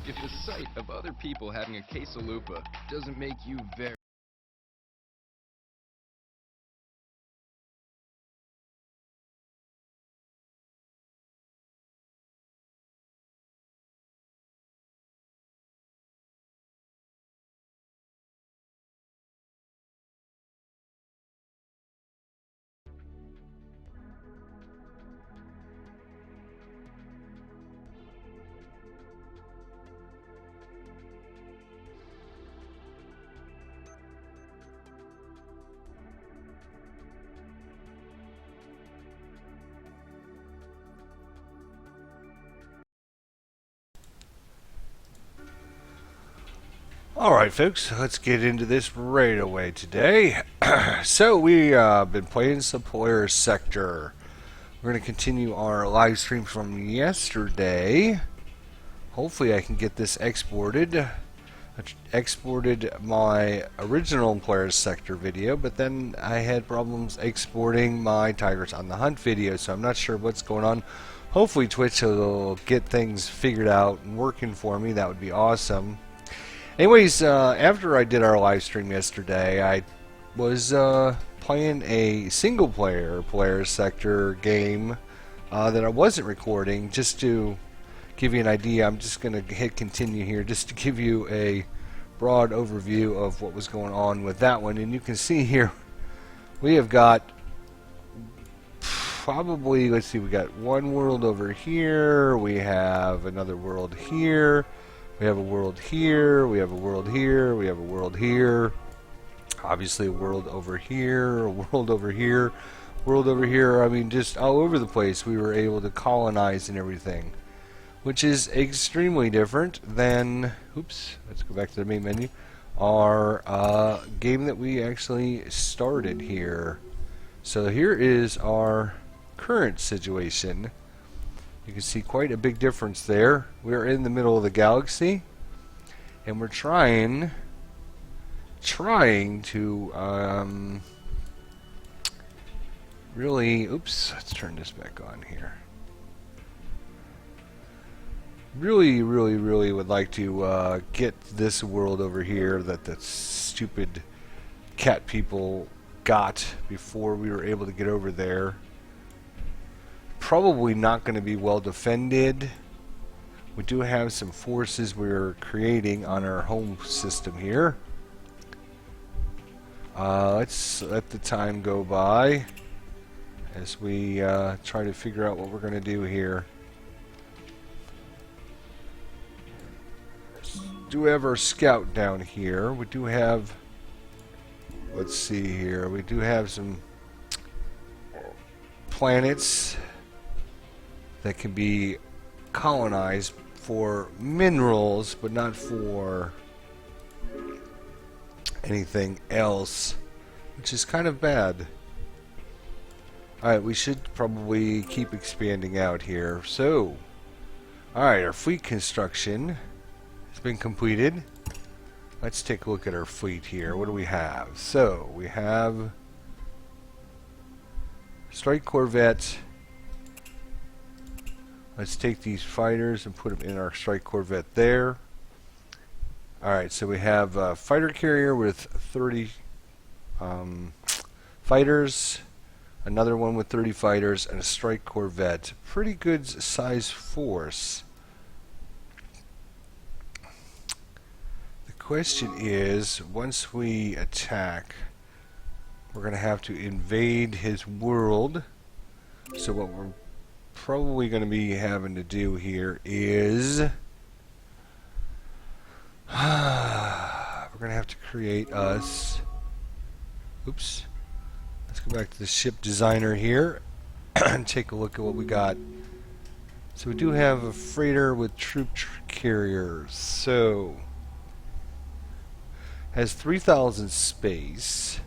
If the sight of other people having a quesalupa doesn't make you very... Alright folks, let's get into this right away today. So we been playing some Polaris Scector. We're going to continue our live stream from yesterday. Hopefully I can get this exported. I exported my original Polaris Scector video, but then I had problems exporting my Tigers on the Hunt video, so I'm not sure what's going on. Hopefully Twitch will get things figured out and working for me. That would be awesome. Anyways, after I did our live stream yesterday, I was playing a single-player Polaris Scector game that I wasn't recording. Just to give you an idea, I'm just going to hit continue here just to give you a broad overview of what was going on with that one. And you can see here, we have got probably, let's see, we got one world over here, we have another world here. We have a world here, we have a world here, we have a world here, obviously a world over here, a world over here, world over here. I mean, just all over the place we were able to colonize and everything, which is extremely different than, oops, let's go back to the main menu, our game that we actually started here. So here is our current situation. You can see quite a big difference there. We're in the middle of the galaxy, and we're trying to really, oops, let's turn this back on here. Really would like to get this world over here that the stupid cat people got before we were able to get over there. Probably not going to be well defended. We do have some forces we're creating on our home system here. Let's let the time go by as we try to figure out what we're going to do here. We do have our scout down here. We do have, let's see here, we do have some planets that can be colonized for minerals, but not for anything else, which is kind of bad. Alright, we should probably keep expanding out here. So, alright, our fleet construction has been completed. Let's take a look at our fleet here. What do we have? So, we have strike corvette. Let's take these fighters and put them in our strike corvette there. Alright, so we have a fighter carrier with 30 fighters, another one with 30 fighters, and a strike corvette. Pretty good size force. The question is, once we attack, we're going to have to invade his world. So what we're probably going to be having to do here is we're going to have to create us, oops, let's go back to the ship designer here and take a look at what we got. So we do have a freighter with troop carriers, so has 3,000 space.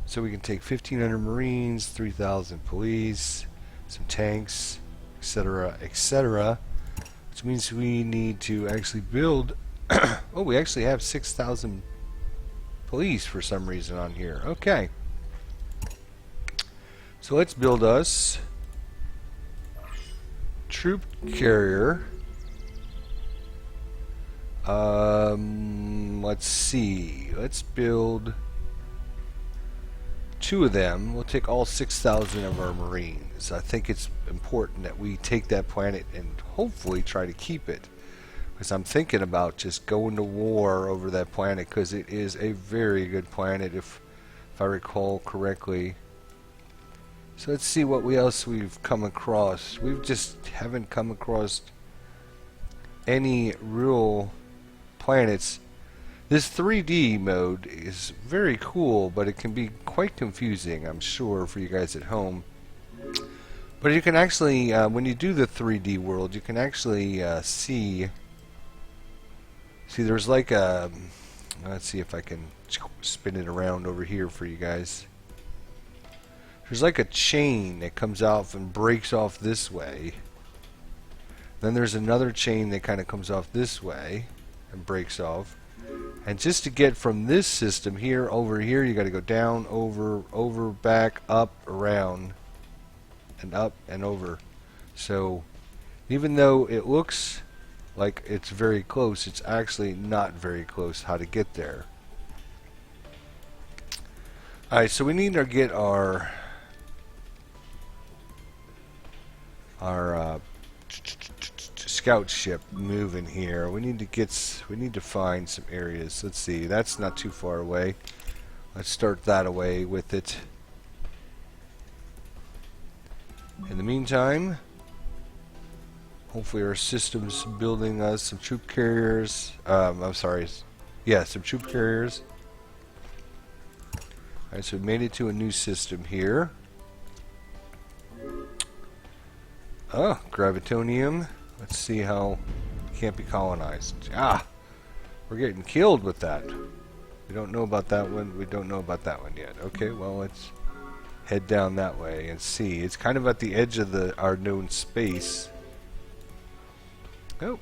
So we can take 1,500 Marines, 3,000 police, some tanks, etc., etc. Which means we need to actually build... oh, we actually have 6,000 police for some reason on here. Okay. So let's build us troop carrier Let's see. Let's build 2 of them. We'll take all 6,000 of our Marines. I think it's important that we take that planet and hopefully try to keep it. Because I'm thinking about just going to war over that planet, because it is a very good planet if I recall correctly. So let's see what else we've come across. We just haven't come across any real planets. This 3D mode is very cool, but it can be quite confusing, I'm sure, for you guys at home. But you can actually, when you do the 3D world, you can actually see there's like a, let's see if I can spin it around over here for you guys. There's like a chain that comes out and breaks off this way. Then there's another chain that kind of comes off this way and breaks off. And just to get from this system here over here, you got to go down, over, back, up, around, and up and over. So even though it looks like it's very close, it's actually not very close how to get there. Alright, so we need to get our scout ship moving here. We need to find some areas. Let's see, that's not too far away. Let's start that away with it. In the meantime, hopefully our system's building us some troop carriers. I'm sorry. Yeah, some troop carriers. Alright, so we made it to a new system here. Oh, gravitonium. Let's see how it can't be colonized. Ah! We're getting killed with that. We don't know about that one. We don't know about that one yet. Okay, well, let's head down that way and see. It's kind of at the edge of our known space. Oh,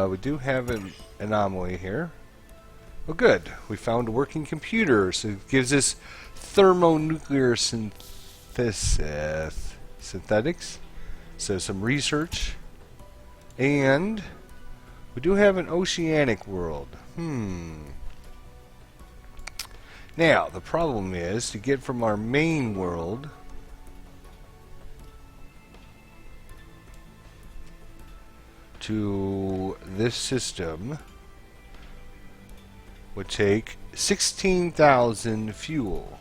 we do have an anomaly here. Well, good. We found a working computer, so it gives us thermonuclear synthetics. So some research. And we do have an oceanic world. Now, the problem is to get from our main world to this system would take 16,000 fuel.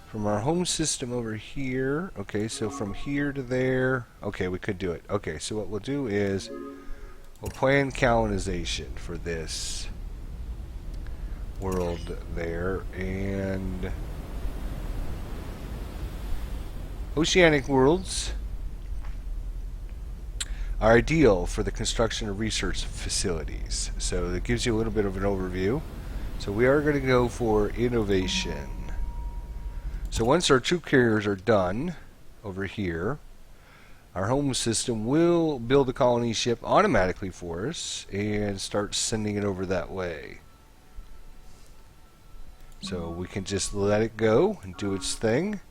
From our home system over here, okay, so from here to there, okay, we could do it. Okay, so what we'll do is we'll plan colonization for this world there, and oceanic worlds are ideal for the construction of research facilities. So that gives you a little bit of an overview. So we are going to go for innovation. So once our troop carriers are done over here, our home system will build a colony ship automatically for us and start sending it over that way. So we can just let it go and do its thing.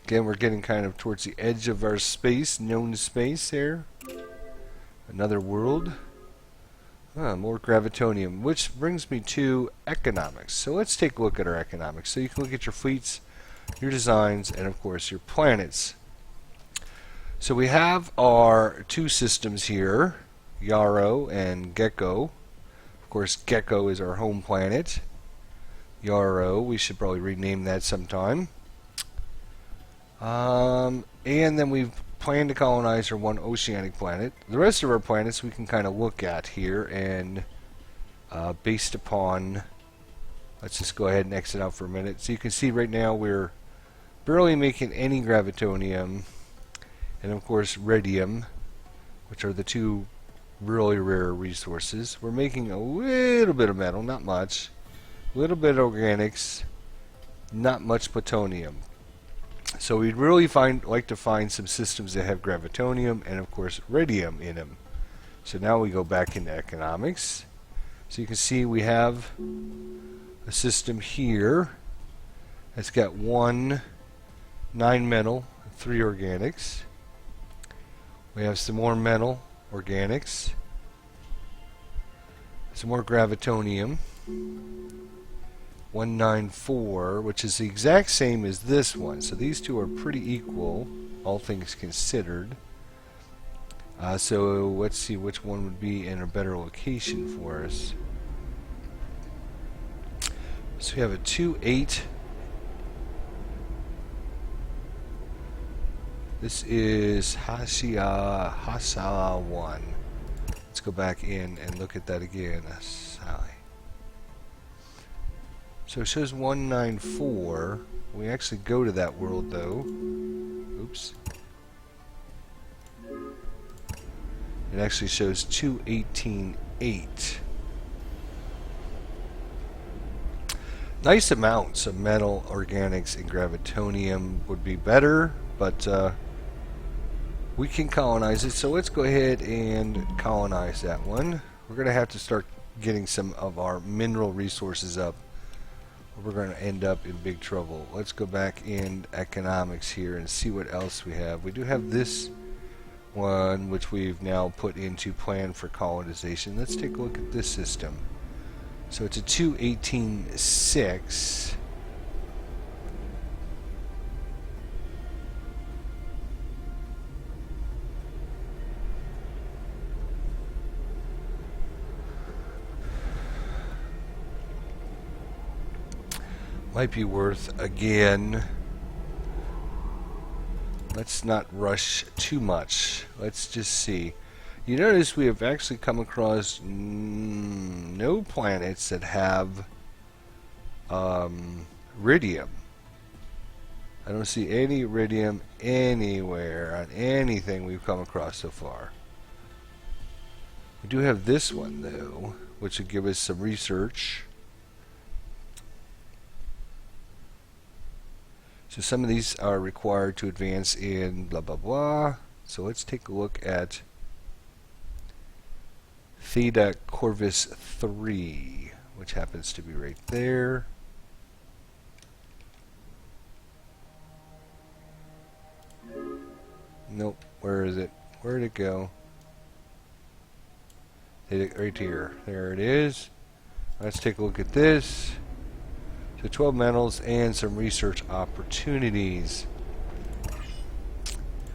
Again, we're getting kind of towards the edge of our space, known space there. Another world. More gravitonium, which brings me to economics. So let's take a look at our economics. So you can look at your fleets, your designs, and of course your planets. So we have our 2 systems here, Yarrow and Gecko. Of course, Gecko is our home planet. Yarrow, we should probably rename that sometime. And then we've planned to colonize our 1 oceanic planet. The rest of our planets we can kind of look at here, and based upon, let's just go ahead and exit out for a minute. So you can see right now we're barely making any gravitonium, and of course radium, which are the 2 really rare resources. We're making a little bit of metal, not much, a little bit of organics, not much plutonium. So we'd really like to find some systems that have gravitonium and of course radium in them. So now we go back into economics. So you can see we have a system here that's got 9 metal, 3 organics. We have some more metal, organics. Some more gravitonium. 194, which is the exact same as this one. So these two are pretty equal, all things considered. So let's see which one would be in a better location for us. So we have a 2-8. This is Hasala 1. Let's go back in and look at that again. Sally. So it shows 194. We actually go to that world though. Oops. It actually shows 218.8. Nice amounts of metal, organics, and gravitonium would be better, but we can colonize it. So let's go ahead and colonize that one. We're going to have to start getting some of our mineral resources up. We're going to end up in big trouble. Let's go back in economics here and see what else we have. We do have this one, which we've now put into plan for colonization. Let's take a look at this system. So it's a 218.6. Might be worth, again, let's not rush too much. Let's just see. You notice we have actually come across no planets that have iridium. I don't see any iridium anywhere on anything we've come across so far. We do have this one though, which would give us some research. So some of these are required to advance in blah blah blah. So let's take a look at Theta Corvus 3, which happens to be right there. Nope, where is it? Where did it go? Right here. There it is. Let's take a look at this. So 12 metals and some research opportunities.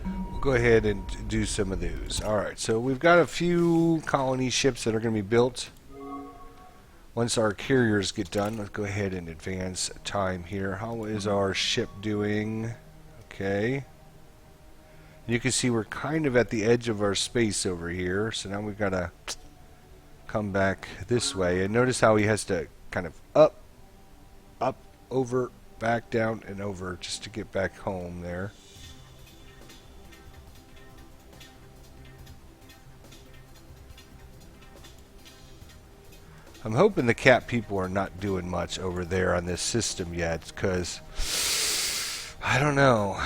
We'll go ahead and do some of those. Alright, so we've got a few colony ships that are going to be built. Once our carriers get done, let's go ahead and advance time here. How is our ship doing? Okay. You can see we're kind of at the edge of our space over here. So now we've got to come back this way. And notice how he has to kind of up, over, back, down, and over just to get back home there. I'm hoping the cat people are not doing much over there on this system yet, because I don't know.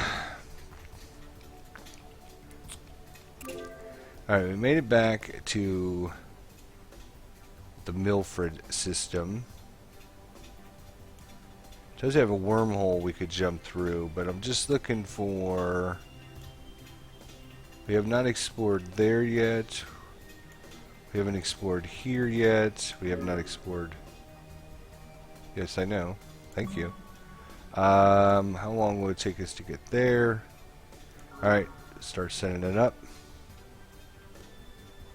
Alright, we made it back to the Milford system. It does have a wormhole we could jump through, but I'm just looking for... We have not explored there yet. We haven't explored here yet. We have not explored... Yes, I know. Thank you. How long will it take us to get there? Alright, start sending it up.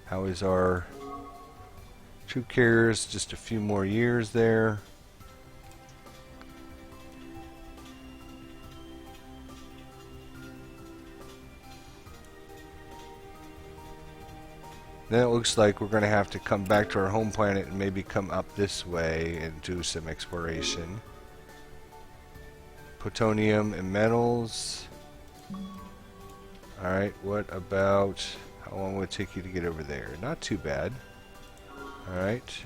How is our troop carriers? Just a few more years there. Then it looks like we're going to have to come back to our home planet and maybe come up this way and do some exploration. Plutonium and metals. Alright, what about... How long will it take you to get over there? Not too bad. Alright.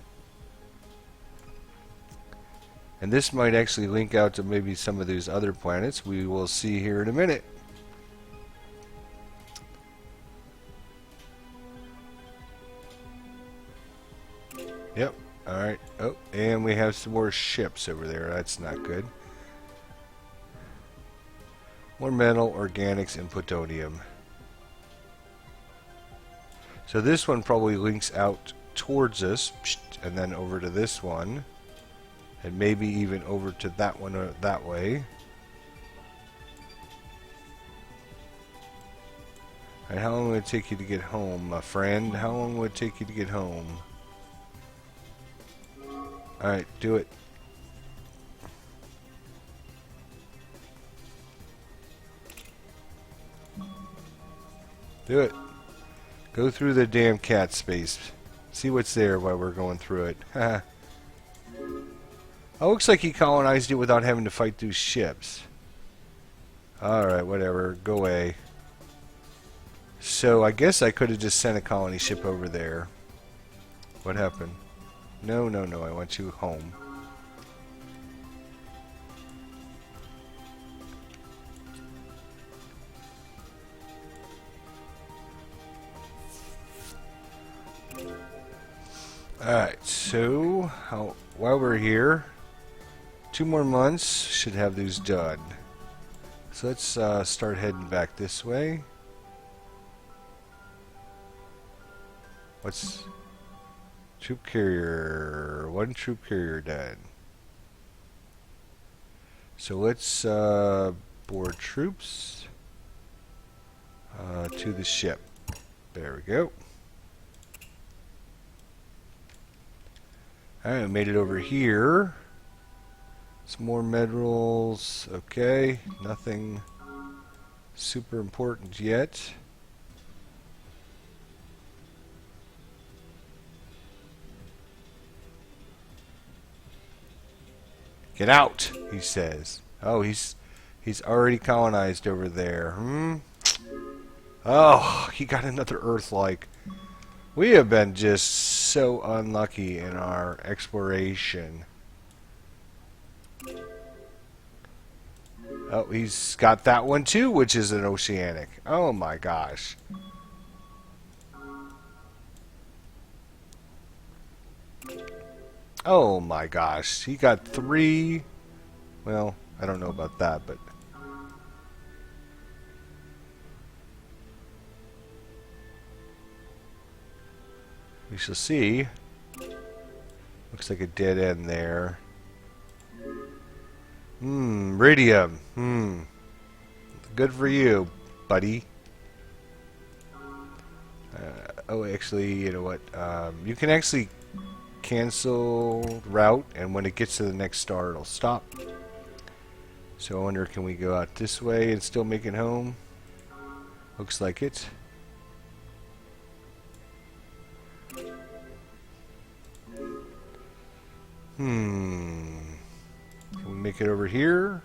And this might actually link out to maybe some of these other planets. We will see here in a minute. Yep. Alright. Oh, and we have some more ships over there. That's not good. More metal, organics, and plutonium. So this one probably links out towards us. and then over to this one, and maybe even over to that one that way. And how long would it take you to get home, my friend? How long would it take you to get home? Alright, do it. Do it. Go through the damn cat space. See what's there while we're going through it. Oh, looks like he colonized it without having to fight those ships. Alright, whatever. Go away. So, I guess I could have just sent a colony ship over there. What happened? No, no, no. I want you home. Alright, so while we're here, 2 more months should have these done. So let's start heading back this way. What's troop carrier? 1 troop carrier done. So let's board troops to the ship. There we go. Alright, we made it over here. Some more minerals. Okay, nothing super important yet. Get out, he says. Oh, he's already colonized over there. Oh, he got another Earth-like. We have been just so unlucky in our exploration. Oh, he's got that one too, which is an oceanic. Oh my gosh. Oh my gosh. He got 3. Well, I don't know about that, but we shall see. Looks like a dead end there. Radium. Good for you, buddy. Oh, actually, you know what? You can actually cancel route, and when it gets to the next star, it'll stop. So I wonder, can we go out this way and still make it home? Looks like it. Can we make it over here?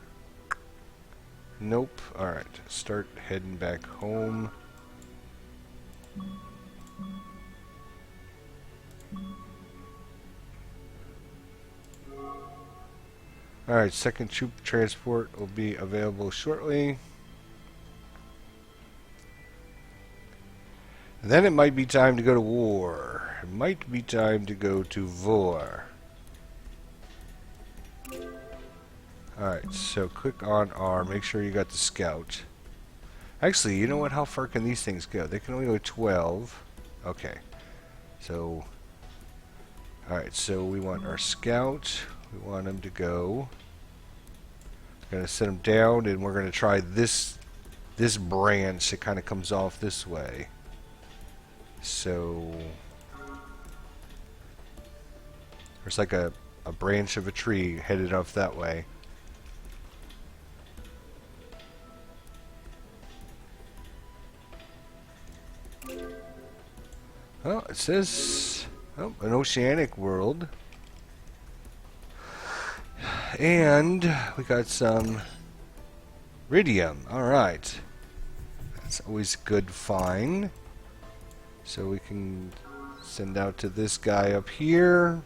Nope. Alright, start heading back home. Alright, second troop transport will be available shortly. And then it might be time to go to war. It might be time to go to war. Alright, so click on R, make sure you got the scout. Actually, you know what? How far can these things go? They can only go 12. Okay. So, alright, so we want our scout. We want him to go. We're going to set him down, and we're going to try this branch that kind of comes off this way. So, there's like a branch of a tree headed off that way. Oh, it says, oh, an oceanic world. And we got some iridium. Alright. That's always a good find. So we can send out to this guy up here.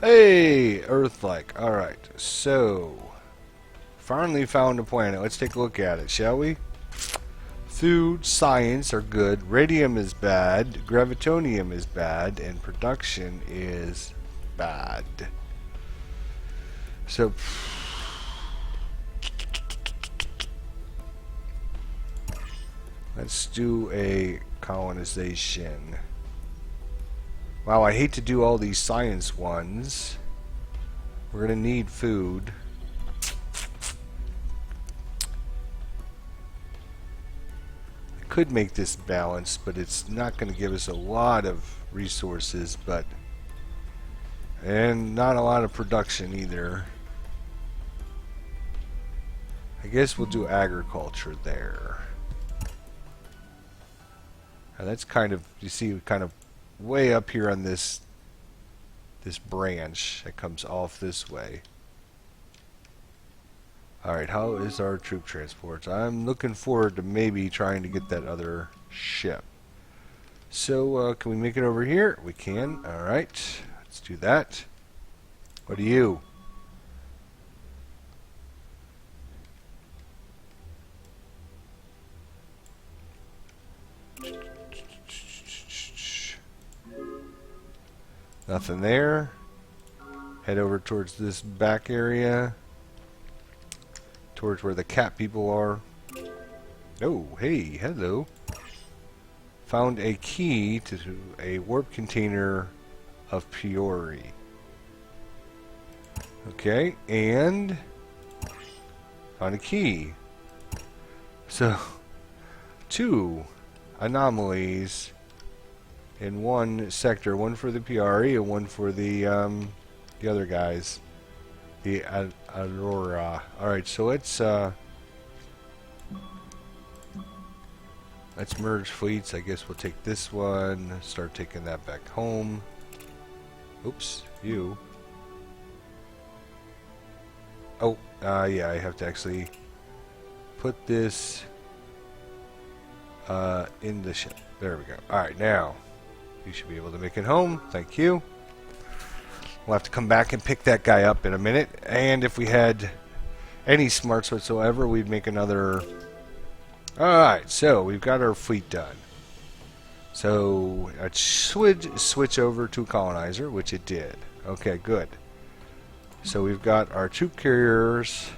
Hey! Earth-like. Alright. So, finally found a planet. Let's take a look at it, shall we? Food, science are good. Radium is bad. Gravitonium is bad. And production is bad. So, Let's do a colonization. Wow, I hate to do all these science ones. We're gonna need food. I could make this balanced, but it's not gonna give us a lot of resources, and not a lot of production either. I guess we'll do agriculture there. Now that's kind of, you see, kind of way up here on this branch that comes off this way. Alright, how is our troop transports? I'm looking forward to maybe trying to get that other ship. So, can we make it over here? We can. Alright, let's do that. What are you? Nothing there. Head over towards this back area. Towards where the cat people are. Oh, hey, hello. Found a key to a warp container of Polaris. Okay, and found a key. So, 2 anomalies in one sector, one for the Polaris and one for the other guys, the Aurora. All right, so let's merge fleets. I guess we'll take this one, start taking that back home. Oops, you. Oh, yeah, I have to actually put this in the ship. There we go. All right, now you should be able to make it home. Thank you. We'll have to come back and pick that guy up in a minute. And if we had any smarts whatsoever, we'd make another. Alright, so we've got our fleet done. So let's switch over to colonizer, which it did. Okay, good. So we've got our troop carriers.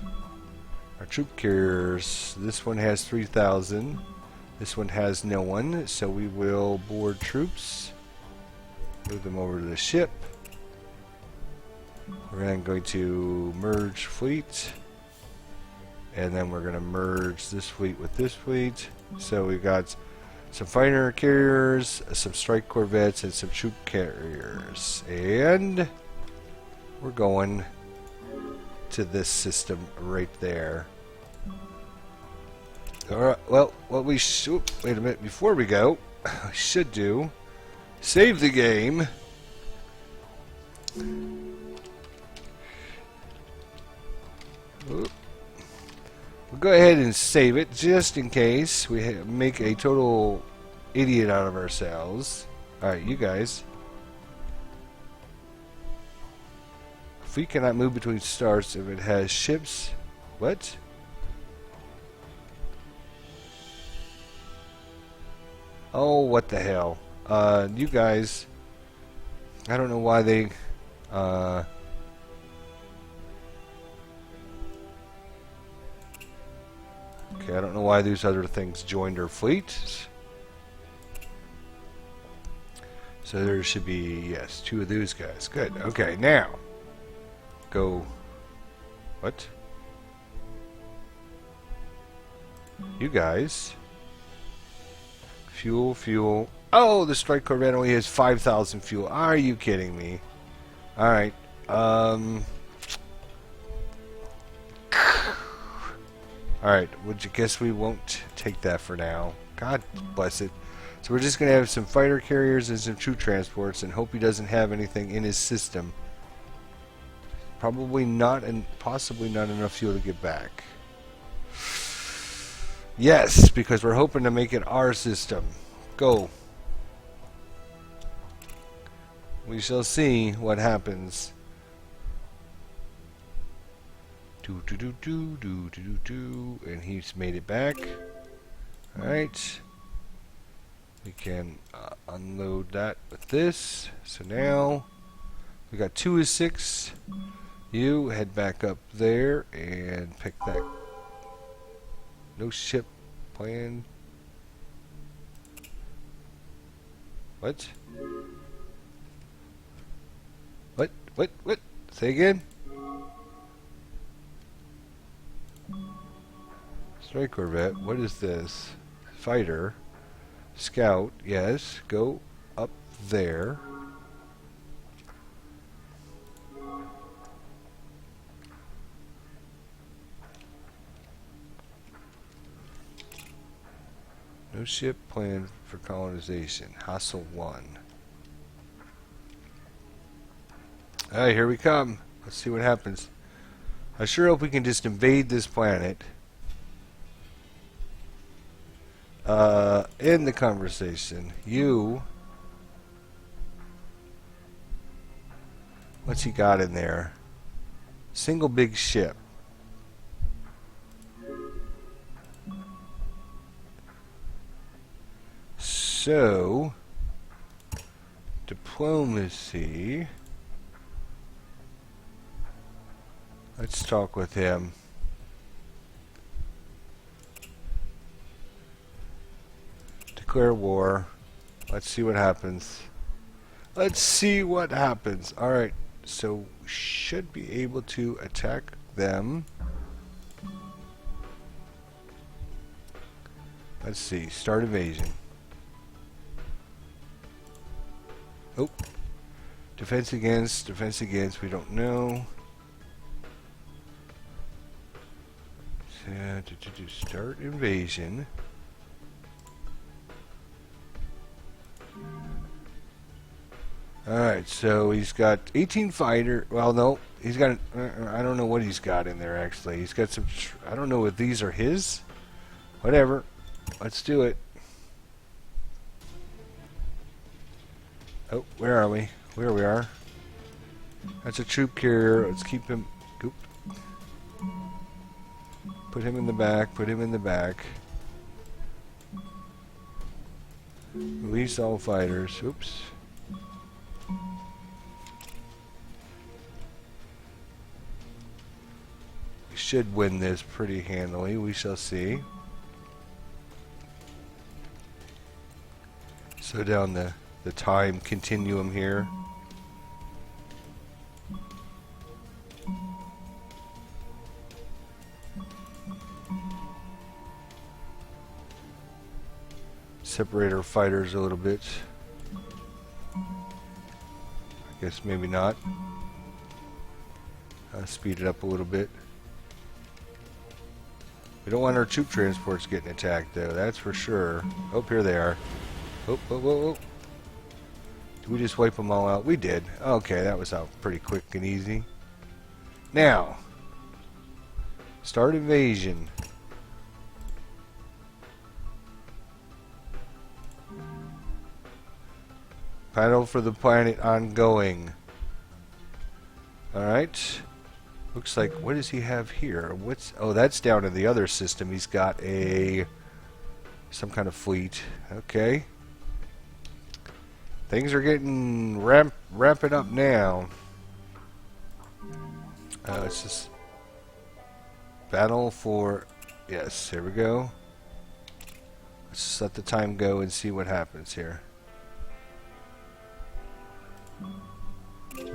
This one has 3,000. This one has no one. So we will board troops. Move them over to the ship. We're then going to merge fleet. And then we're going to merge this fleet with this fleet. So we've got some fighter carriers, some strike corvettes, and some troop carriers. And we're going to this system right there. Alright, well, what we should... Wait a minute, before we go, I should do... Save the game. We'll go ahead and save it just in case we make a total idiot out of ourselves. Alright, you guys. Fleet cannot move between stars if it has ships. What? Oh, what the hell. You guys, I don't know why they, okay, I don't know why these other things joined our fleet. So there should be, yes, 2 of those guys. Good. Okay, now, go, what? You guys, fuel. Oh, the strike corvette only has 5,000 fuel. Are you kidding me? Alright. Alright, would you guess we won't take that for now? God bless it. So we're just going to have some fighter carriers and some troop transports and hope he doesn't have anything in his system. Probably not, and possibly not enough fuel to get back. Yes, because we're hoping to make it our system. Go. We shall see what happens. And he's made it back. Alright. We can unload that with this. So now we got 2 of 6. You head back up there and pick that. No ship plan. What? What? Say again? Strike Corvette. What is this? Fighter. Scout. Yes. Go up there. No ship planned for colonization. Hassel 1. Alright, here we come. Let's see what happens. I sure hope we can just invade this planet. End the conversation. You. What's he got in there? Single big ship. So, diplomacy. Let's talk with him. Declare war. Let's see what happens. Let's see what happens. Alright, so should be able to attack them. Let's see. Start invasion. Oh. Defense against. We don't know. To start invasion. Alright, so he's got 18 fighter. Well, no. He's got. I don't know what he's got in there, actually. He's got some. I don't know if these are his. Whatever. Let's do it. Oh, where are we? Where we are. That's a troop carrier. Let's keep him. Oop. Put him in the back. Put him in the back. Release all fighters. Oops. We should win this pretty handily. We shall see. Slow down the time continuum here. Separate our fighters a little bit. I guess maybe not. Speed it up a little bit. We don't want our troop transports getting attacked, though. That's for sure. Oh, here they are. Oh, oh, oh, oh. Did we just wipe them all out? We did. Okay, that was out pretty quick and easy. Now, start invasion. Battle for the planet ongoing. Alright. Looks like, what does he have here? What's, oh, that's down in the other system. He's got some kind of fleet. Okay. Things are getting ramping up now. It's just battle for, yes, here we go. Let's just let the time go and see what happens here.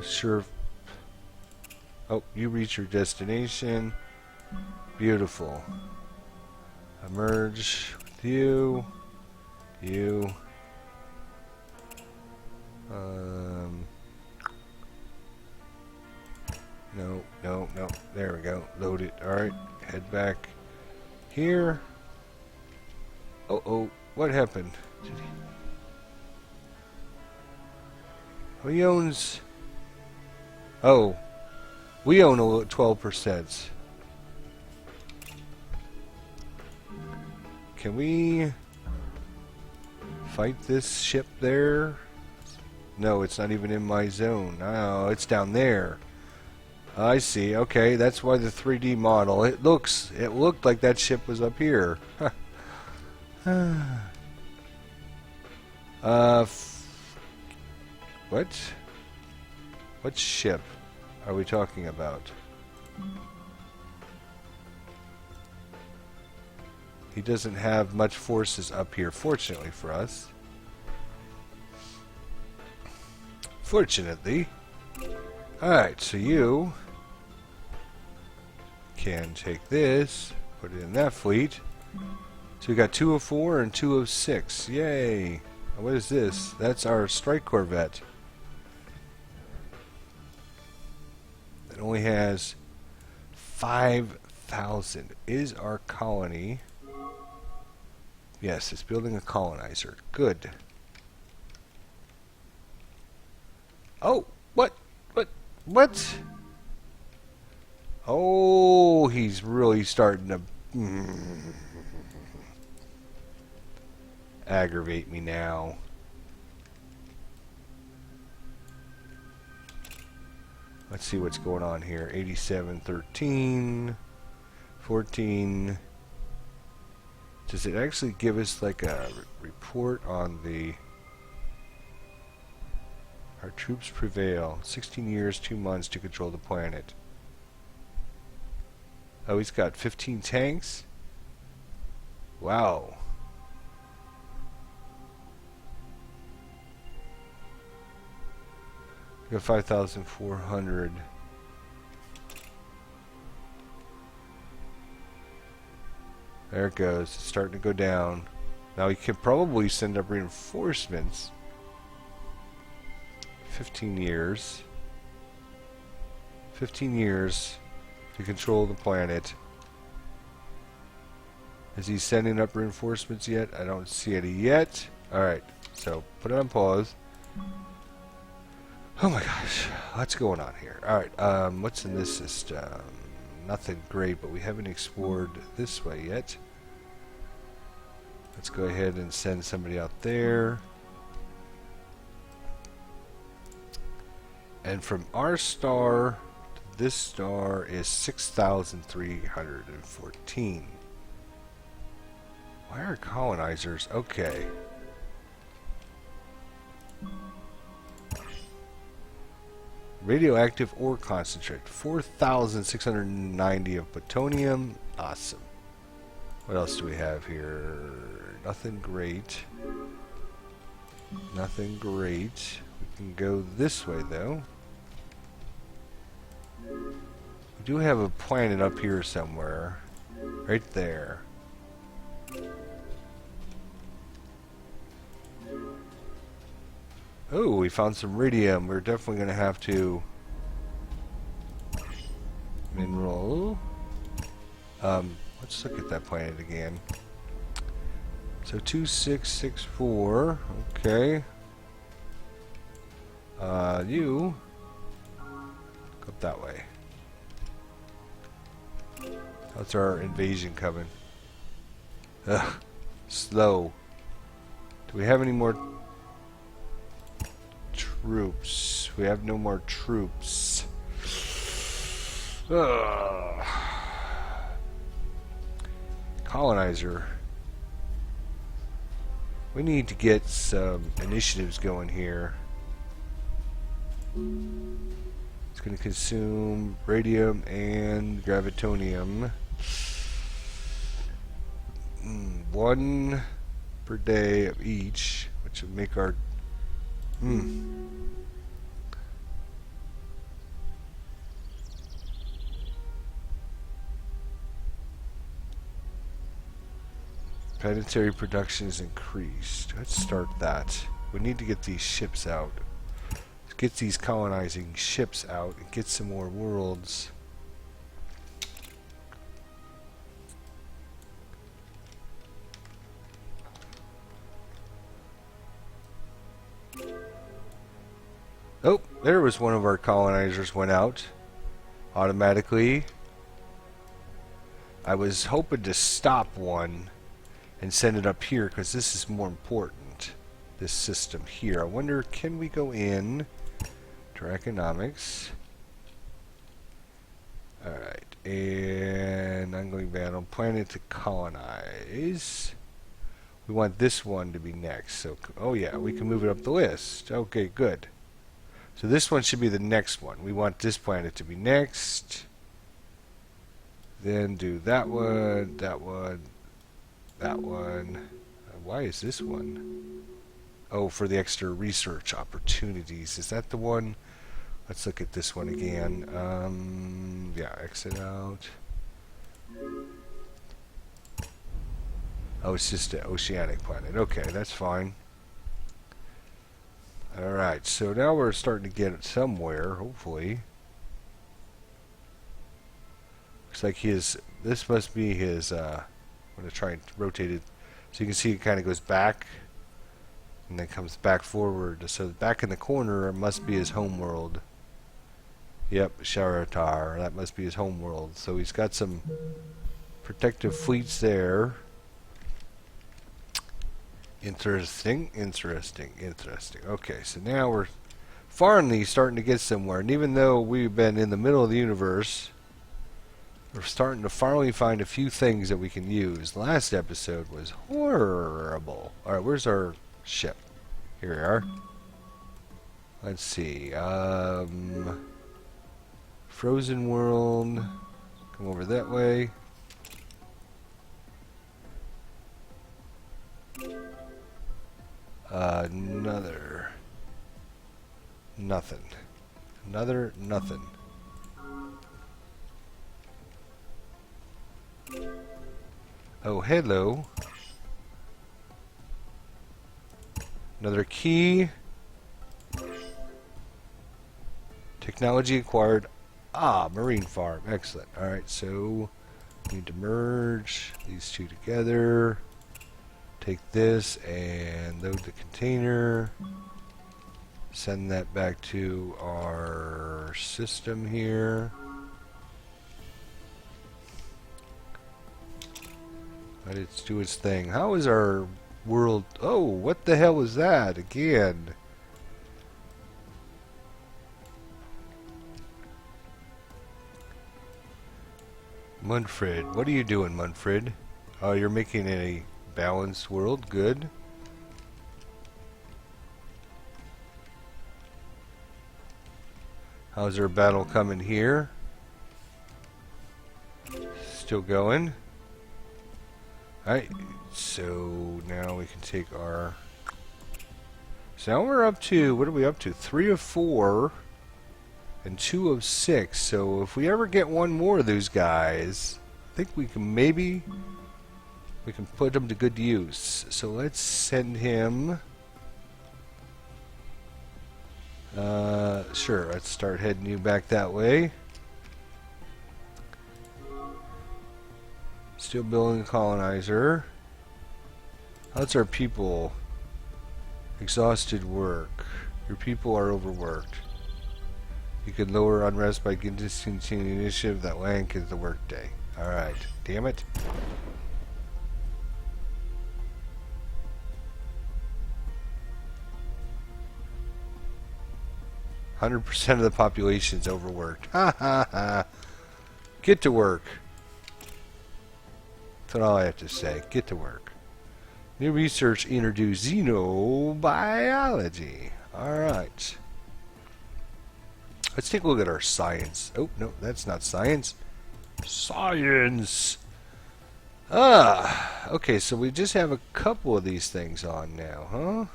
Sure. Oh, you reach your destination. Beautiful. Emerge with you. You. No. There we go. Load it. Alright. Head back here. Oh. What happened? He owns... Oh. We own 12%. Can we fight this ship there? No, it's not even in my zone. Oh, it's down there. I see. Okay, that's why the 3D model. It looked like that ship was up here. What? What ship are we talking about? He doesn't have much forces up here, fortunately for us. unfortunately. Alright, so you can take this, put it in that fleet. So we got 2 of 4 and 2 of 6. Yay! What is this? That's our strike corvette. It only has 5,000. Is our colony... Yes, it's building a colonizer. Good. Oh! What? What? Oh, he's really starting to... aggravate me now. Let's see what's going on here. 87, 13, 14. Does it actually give us like a report on the... Our troops prevail. 16 years, 2 months to control the planet. Oh, he's got 15 tanks? Wow. We got 5,400. There it goes. It's starting to go down. Now we can probably send up reinforcements. 15 years. 15 years to control the planet. Is he sending up reinforcements yet? I don't see any yet. Alright, so put it on pause. Oh my gosh, what's going on here? Alright, what's in this system? Nothing great, but we haven't explored this way yet. Let's go ahead and send somebody out there. And from our star to this star is 6,314. Why are colonizers? Okay. Radioactive ore concentrate. 4,690 of plutonium. Awesome. What else do we have here? Nothing great. Nothing great. We can go this way though. We do have a planet up here somewhere. Right there. Oh, we found some radium. We're definitely going to have to mineral. Let's look at that planet again. So 2664. Okay. You go up that way. That's our invasion coming. Ugh, slow. Do we have any more troops? We have no more troops. Ugh. Colonizer. We need to get some initiatives going here. It's going to consume radium and gravitonium. 1 per day of each, which would make our planetary production is increased. Let's start that. We need to get these ships out. Let's get these colonizing ships out and get some more worlds. Oh, there was one of our colonizers went out automatically. I was hoping to stop one and send it up here because this is more important, this system here. I wonder, can we go in to economics? Alright, and I'm going battle planet to colonize. We want this one to be next. So, oh yeah, we can move it up the list. Okay, good. So this one should be the next one. We want this planet to be next. Then do that one, that one, that one. Why is this one? Oh, for the extra research opportunities. Is that the one? Let's look at this one again. Yeah, exit out. Oh, it's just an oceanic planet. Okay, that's fine. Alright, so now we're starting to get it somewhere, hopefully. Looks like this must be his, I'm going to try and rotate it. So you can see it kind of goes back, and then comes back forward. So back in the corner must be his home world. Yep, Sharatar, that must be his home world. So he's got some protective fleets there. Interesting. Okay, so now we're finally starting to get somewhere. And even though we've been in the middle of the universe, we're starting to finally find a few things that we can use. The last episode was horrible. Alright, where's our ship? Here we are. Let's see. Frozen World. Come over that way. Nothing. Nothing. Oh, hello. Another key. Technology acquired. Ah, marine farm. Excellent. Alright, so we need to merge these two together. Take this and load the container. Send that back to our system here. Let it do its thing. How is our world? Oh, what the hell is that again? Munfred, what are you doing, Munfred? Oh, you're making a balanced world. Good. How's our battle coming here? Still going. Alright, so now we can take our... So now we're up to, what are we up to? 3 of 4 and 2 of 6. So if we ever get one more of those guys, I think we can maybe... we can put them to good use. So let's send him... sure, let's start heading you back that way. Still building a colonizer. How's our people? Exhausted work. Your people are overworked. You can lower unrest by discontinuing initiative that rank is the workday. Alright, damn it. %, of the population's overworked. Ha ha ha. Get to work. That's all I have to say. Get to work. New research introduced xenobiology. Alright. Let's take a look at our science. Oh, no, that's not science. Science! Ah, okay, so we just have a couple of these things on now, huh?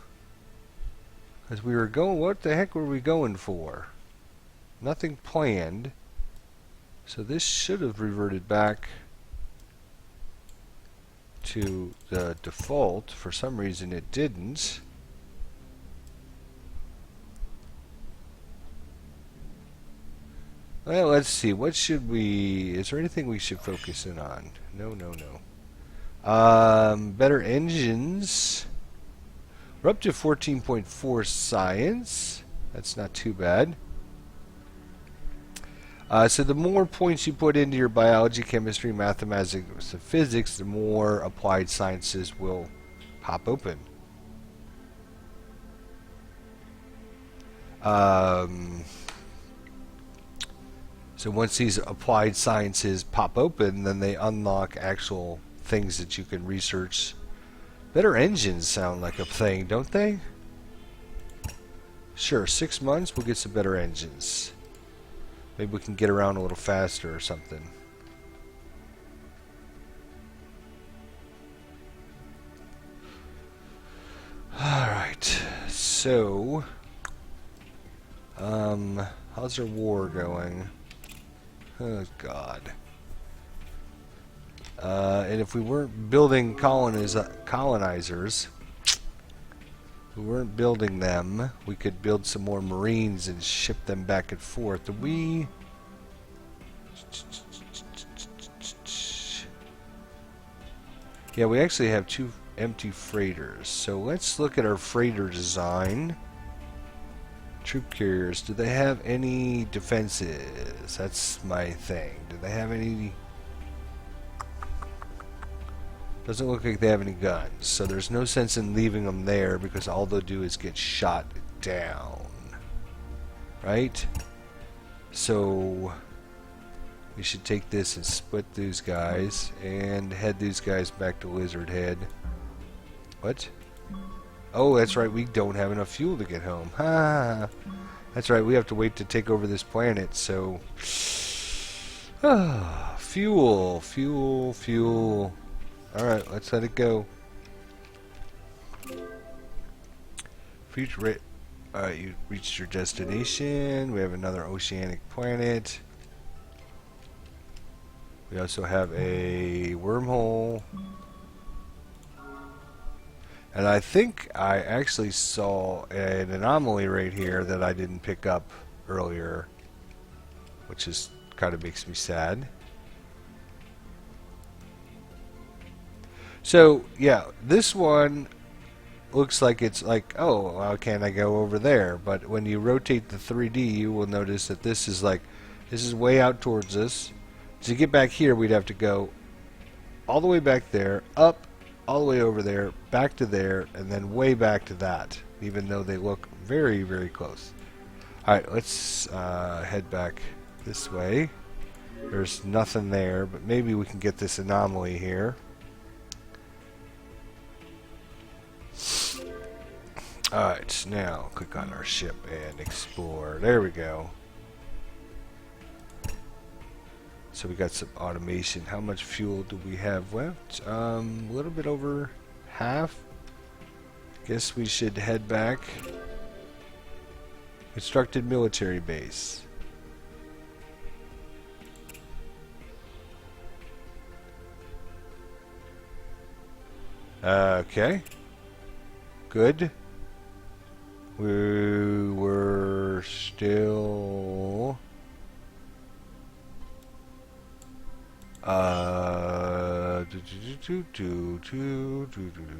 As we were going, what the heck were we going for? Nothing planned. So this should have reverted back to the default. For some reason it didn't. Well, let's see. What should we... Is there anything we should focus in on? No. Better engines. We're up to 14.4 science. That's not too bad. So the more points you put into your biology, chemistry, mathematics, and physics, the more applied sciences will pop open. So once these applied sciences pop open, then they unlock actual things that you can research. Better engines sound like a thing, don't they? Sure, 6 months we'll get some better engines. Maybe we can get around a little faster or something. Alright. so how's our war going? Oh God. And if we weren't building colonizers, we weren't building them, we could build some more marines and ship them back and forth. Do we? Yeah, we actually have 2 empty freighters. So let's look at our freighter design. Troop carriers, do they have any defenses? That's my thing. Do they have any? Doesn't look like they have any guns. So there's no sense in leaving them there because all they'll do is get shot down. Right? So we should take this and split these guys and head these guys back to Lizard Head. What? Oh, that's right, we don't have enough fuel to get home. Ha! That's right, we have to wait to take over this planet, so... fuel, fuel, fuel. Alright, let's let it go. Alright, you reached your destination. We have another oceanic planet. We also have a wormhole. And I think I actually saw an anomaly right here that I didn't pick up earlier, which is kind of makes me sad. So, yeah, this one looks like it's like, oh, how can I go over there? But when you rotate the 3D, you will notice that this is like, this is way out towards us. To get back here, we'd have to go all the way back there, up, all the way over there, back to there, and then way back to that, even though they look very, very close. Alright, let's head back this way. There's nothing there, but maybe we can get this anomaly here. Alright, now click on our ship and explore. There we go. So we got some automation. How much fuel do we have left? A little bit over half. Guess we should head back. Constructed military base. Okay. Good. We were still...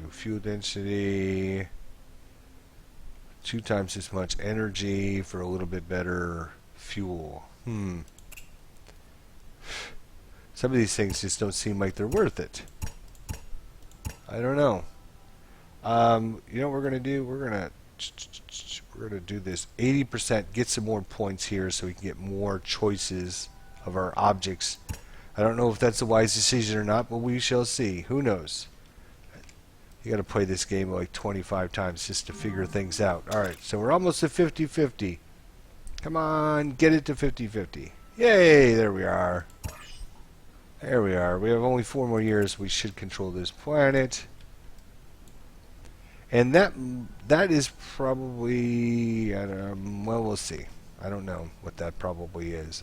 fuel density, 2 times as much energy for a little bit better fuel. Some of these things just don't seem like they're worth it. I don't know. You know what we're gonna do? We're gonna do this 80%. Get some more points here so we can get more choices of our objects. I don't know if that's a wise decision or not, but we shall see. Who knows? You gotta play this game like 25 times just to figure things out. Alright, so we're almost at 50-50. Come on, get it to 50-50. Yay, there we are. There we are. We have only 4 more years. We should control this planet. And that is probably... well, we'll see. I don't know what that probably is.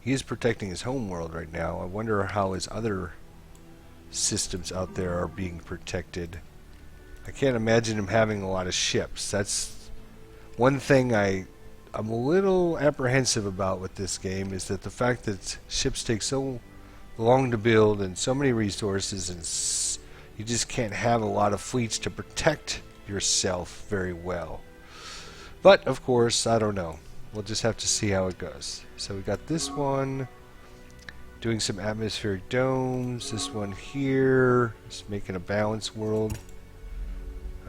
He is protecting his home world right now. I wonder how his other systems out there are being protected. I can't imagine him having a lot of ships. That's one thing I'm a little apprehensive about with this game, is that the fact that ships take so long to build and so many resources, and you just can't have a lot of fleets to protect yourself very well. But, of course, I don't know. We'll just have to see how it goes. So we got this one doing some atmospheric domes. This one here is making a balanced world.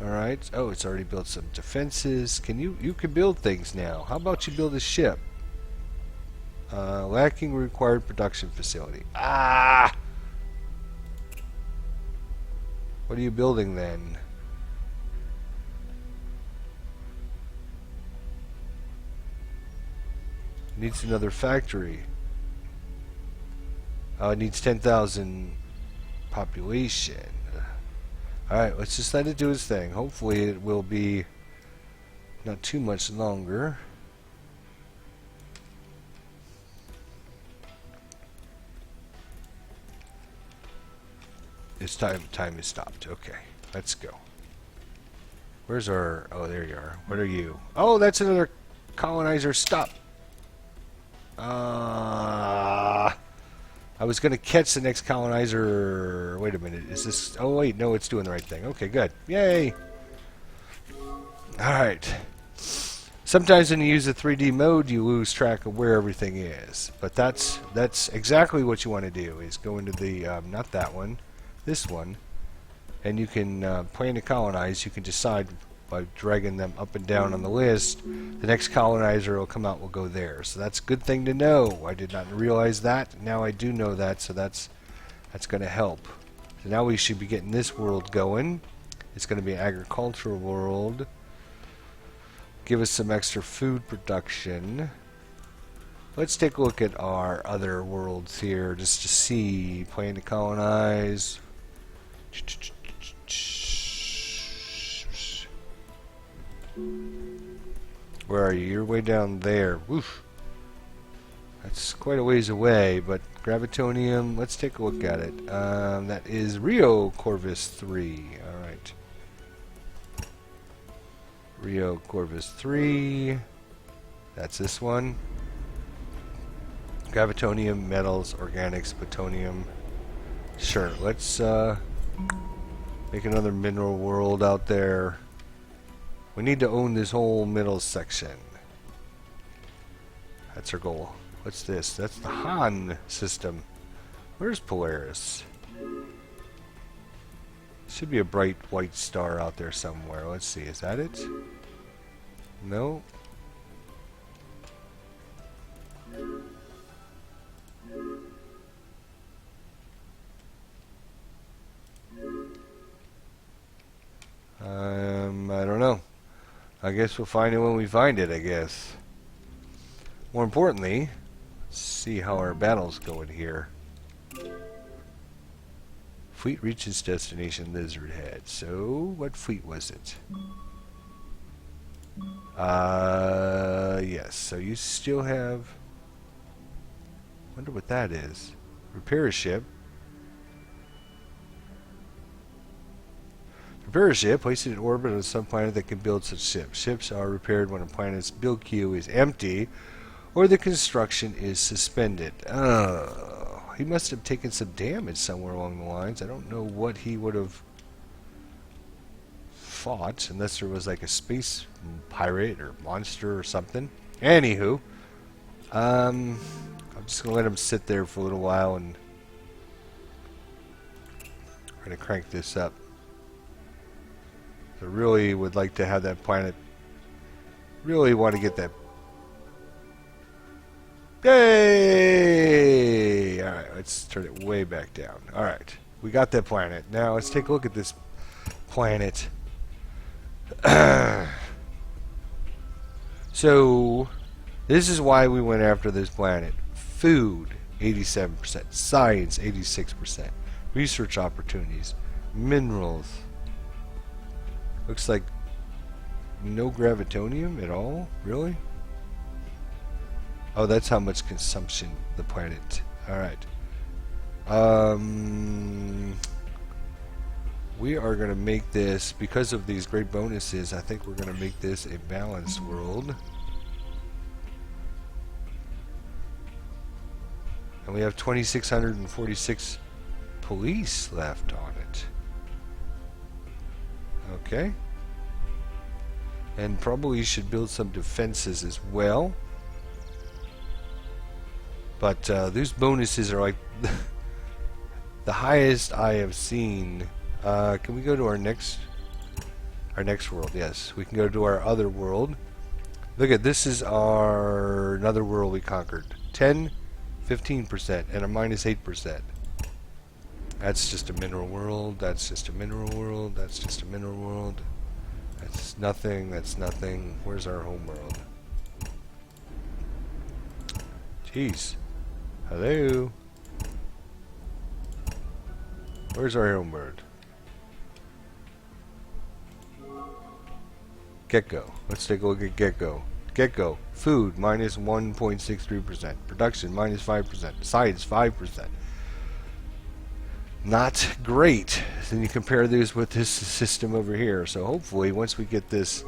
Alright. Oh, it's already built some defenses. You can build things now. How about you build a ship? Lacking required production facility. Ah! What are you building then? Needs another factory. It needs 10,000 population. Alright, let's just let it do its thing. Hopefully it will be not too much longer. It's time is stopped. Okay, let's go. Where's our... Oh, there you are. What are you? Oh, that's another colonizer. Stop. I was going to catch the next colonizer. Wait a minute. Is this... Oh, wait. No, it's doing the right thing. Okay, good. Yay. Alright. Sometimes when you use the 3D mode, you lose track of where everything is. But that's exactly what you want to do, is go into the... not that one. This one. And you can plan to colonize. You can decide by dragging them up and down on the list. The next colonizer will come out, will go there. So that's a good thing to know. I did not realize that. Now I do know that, so that's going to help. So now we should be getting this world going. It's going to be an agricultural world. Give us some extra food production. Let's take a look at our other worlds here just to see. Plan to colonize. Where are you? You're way down there. Woof. That's quite a ways away, but Gravitonium, let's take a look at it. That is Rio Corvus 3. Alright. Rio Corvus 3. That's this one. Gravitonium, metals, organics, plutonium. Sure, let's make another mineral world out there. We need to own this whole middle section. That's our goal. What's this? That's the Han system. Where's Polaris? Should be a bright white star out there somewhere. Let's see. Is that it? No. I don't know. I guess we'll find it when we find it, I guess. More importantly, let's see how our battle's going here. Fleet reaches destination Lizardhead. So, what fleet was it? Yes. So you still have... Wonder what that is. Repair a ship. Repair a ship, place it in orbit on some planet that can build such ships. Ships are repaired when a planet's build queue is empty or the construction is suspended. Oh, he must have taken some damage somewhere along the lines. I don't know what he would have fought, unless there was like a space pirate or monster or something. Anywho, I'm just going to let him sit there for a little while and I'm going to crank this up. I really would like to have that planet. Really want to get that. Yay! Alright, let's turn it way back down. Alright, we got that planet. Now let's take a look at this planet. So, this is why we went after this planet. Food, 87%. Science, 86%. Research opportunities. Minerals. Looks like no gravitonium at all? Really? Oh, that's how much consumption the planet. Alright. We are going to make this, because of these great bonuses, I think we're going to make this a balanced world. And we have 2,646 police left on it. Okay. And probably should build some defenses as well. But these bonuses are like the highest I have seen. Can we go to our next world? Yes, we can go to our other world. Look at this is our another world we conquered. 10, 15%, and a minus 8%. That's just a mineral world. That's just a mineral world. That's just a mineral world. That's nothing. That's nothing. Where's our home world? Jeez. Hello. Where's our home world? Gecko. Let's take a look at Gecko. Gecko. Food, minus 1.63%. Production, minus 5%. Science, 5%. Not great. Then you compare these with this system over here. So hopefully, once we get this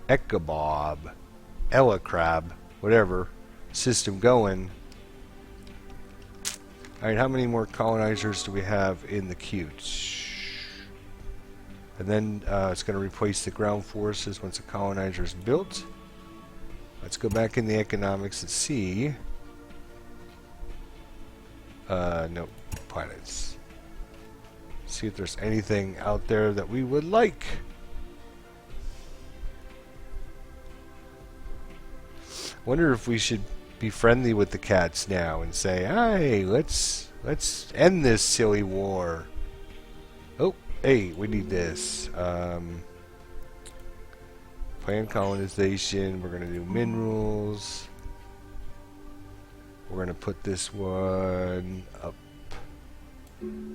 Echabob, Elacrab, whatever, system going. Alright, how many more colonizers do we have in the queue? And then it's going to replace the ground forces once the colonizer is built. Let's go back in the economics and see. Nope, planets. See if there's anything out there that we would like. Wonder if we should be friendly with the cats now and say, "Hey, let's end this silly war." Oh, hey, we need this. Plan colonization. We're gonna do minerals. We're gonna put this one up.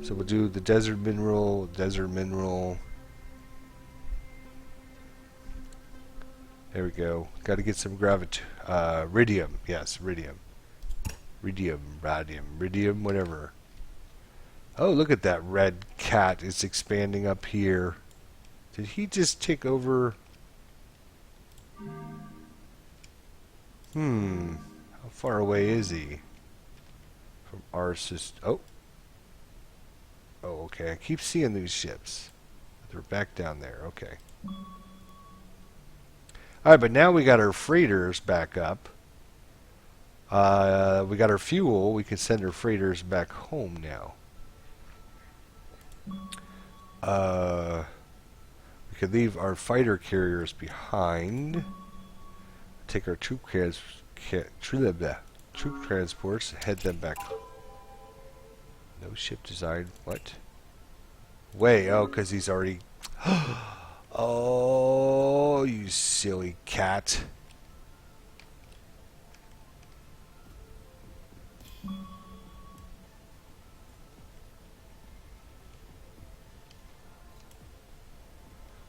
So we'll do the desert mineral, desert mineral. There we go. Got to get some iridium. Yes, iridium. Radium, whatever. Oh, look at that red cat. It's expanding up here. Did he just take over? How far away is he from our system? Oh. Oh, okay. I keep seeing these ships. They're back down there. Okay. Alright, but now we got our freighters back up. We got our fuel. We can send our freighters back home now. We could leave our fighter carriers behind. Take our troop transports, head them back. No ship design. What? Way. Oh, because he's already... Oh, you silly cat.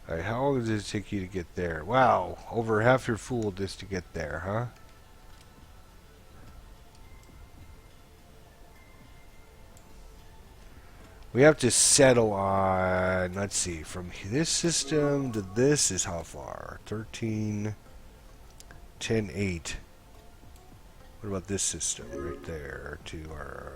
Alright, how long does it take you to get there? Wow, over half your fool just to get there, huh? We have to settle on, let's see, from this system to this is how far? 13, 10, 8. What about this system right there to our,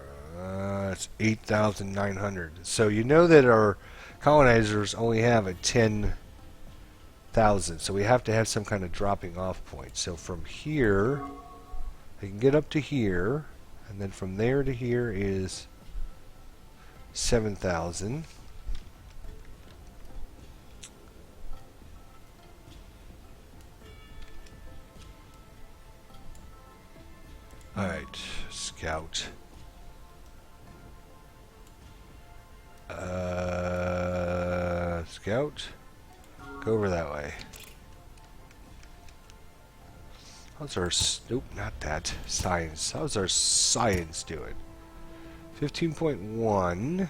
it's 8,900. So you know that our colonizers only have a 10,000. So we have to have some kind of dropping off point. So from here, they can get up to here, and then from there to here is 7,000. Alright, scout. Scout. Go over that way. How's our... Nope, not that. Science. How's our science doing? 15.1.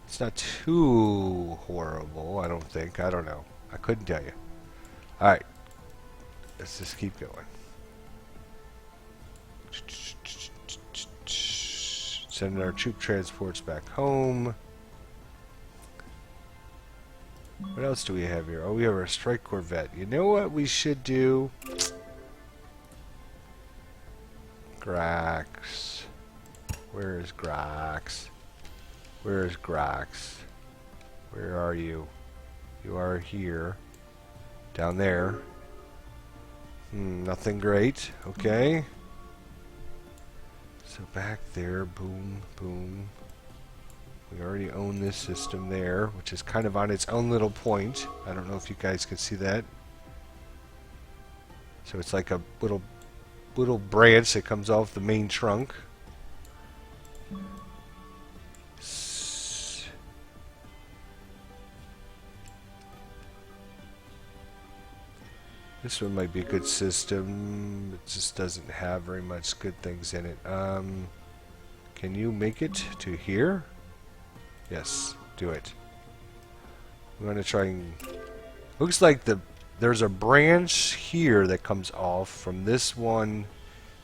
It's not too horrible, I don't think. I don't know. I couldn't tell you. Alright. Let's just keep going. Sending our troop transports back home. What else do we have here? Oh, we have our strike corvette. You know what we should do? Grax. Where is Grax? Where is Grax? Where are you? You are here. Down there. Nothing great. Okay. So back there. Boom, boom. We already own this system there, which is kind of on its own little point. I don't know if you guys can see that. So it's like a little branch that comes off the main trunk. This one might be a good system. It just doesn't have very much good things in it. Can you make it to here? Yes, do it. we're going to try and... Looks like there's a branch here that comes off from this one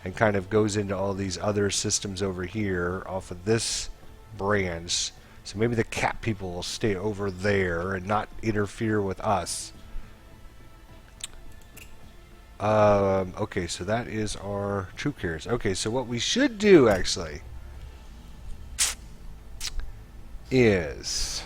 and kind of goes into all these other systems over here off of this branch. So maybe the cat people will stay over there and not interfere with us. Okay, so that is our troop carriers. Okay, so what we should do actually is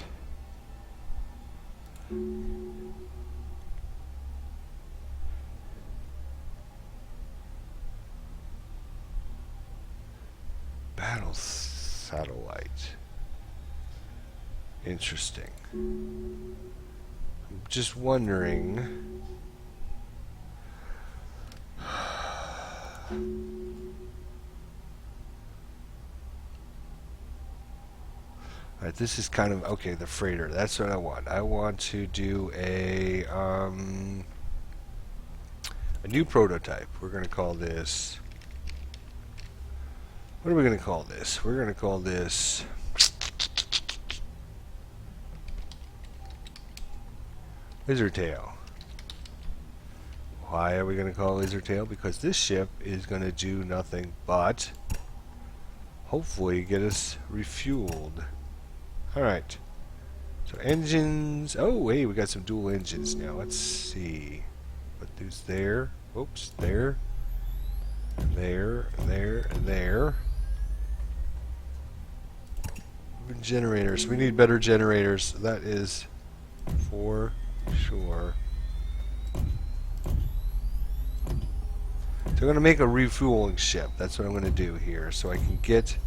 battle satellite. Interesting. I'm just wondering. Alright, this is kind of okay, the freighter. That's what I want. I want to do a new prototype. We're going to call this. What are we going to call this? We're going to call this Lizard Tail. Why are we going to call it Lizard Tail? Because this ship is going to do nothing but hopefully get us refueled. Alright. So engines. Oh, hey, we got some dual engines now. Let's see. Put these there. Oops, there. There, there, there. Generators. We need better generators. That is for sure. So I'm going to make a refueling ship. That's what I'm going to do here. So I can get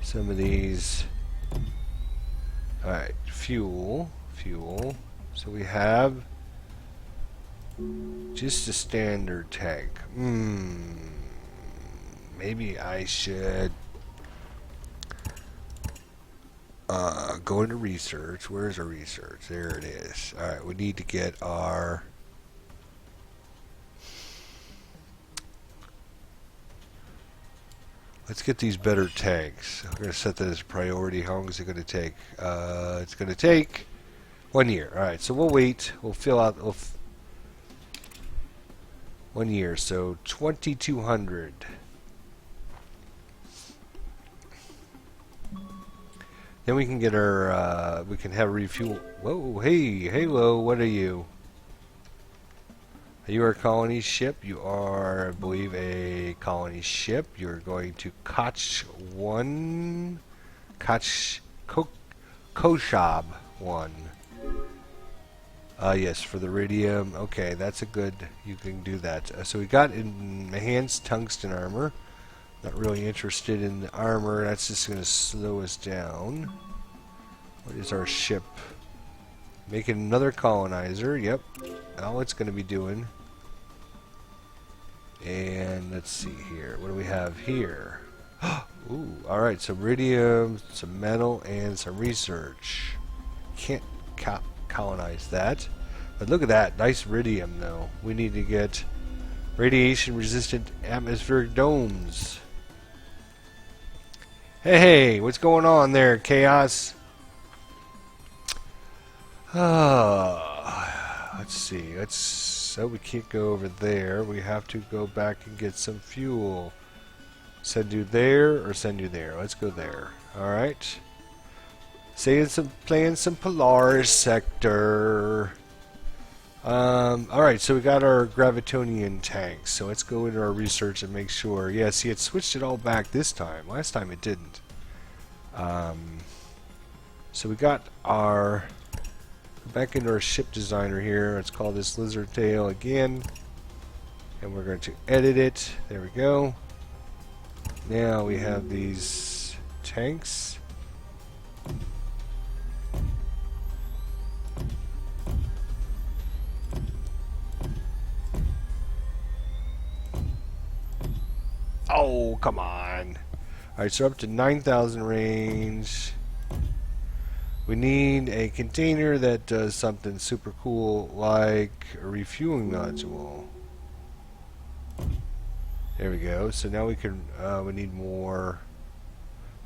some of these. Alright, fuel. So we have just a standard tank. Maybe I should go into research. Where's our research? There it is. Alright, we need to get our... Let's get these better tanks. We're going to set that as a priority. How long is it going to take? It's going to take 1 year. Alright, so we'll wait. We'll fill out... 1 year, so 2,200. Then we can get our, we can have refuel. Whoa, hey, Halo, what are you? Are you our colony ship? You are, I believe, a colony ship. You're going to Koshab 1. Yes, for the iridium. Okay, that's a good, you can do that. So we got enhanced tungsten armor. Not really interested in the armor. That's just going to slow us down. What is our ship? Making another colonizer. Yep. All it's going to be doing. And let's see here. What do we have here? Ooh, alright. Some iridium, some metal, and some research. Can't colonize that. But look at that. Nice iridium, though. We need to get radiation-resistant atmospheric domes. Hey, what's going on there, Chaos? Let's see. So we can't go over there. We have to go back and get some fuel. Send you there or send you there? Let's go there. Alright. Playing some Polaris sector. Alright, so we got our Gravitonian tanks. So let's go into our research and make sure. Yeah, see, it switched it all back this time. Last time it didn't. So we got our... Go back into our ship designer here. Let's call this Lizard Tail again. And we're going to edit it. There we go. Now we have these tanks. Oh, come on. Alright, so up to 9,000 range. We need a container that does something super cool like a refueling module. There we go. So now we can, we need more.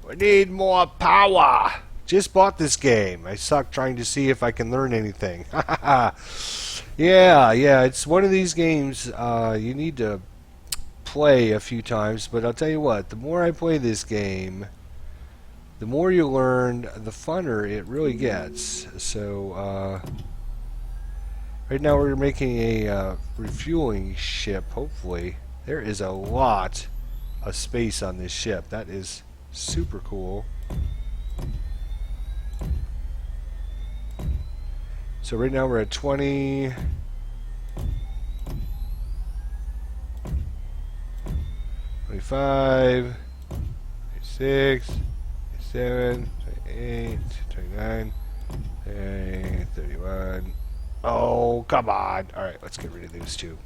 We need more power! Just bought this game. I suck trying to see if I can learn anything. Yeah, it's one of these games you need to play a few times, but I'll tell you what, the more I play this game, the more you learn, the funner it really gets. So, right now we're making a refueling ship, hopefully. There is a lot of space on this ship. That is super cool. So right now we're at 20. 25, 26, 27, 28, 29, 30, 31. Oh, come on. Alright, let's get rid of those two.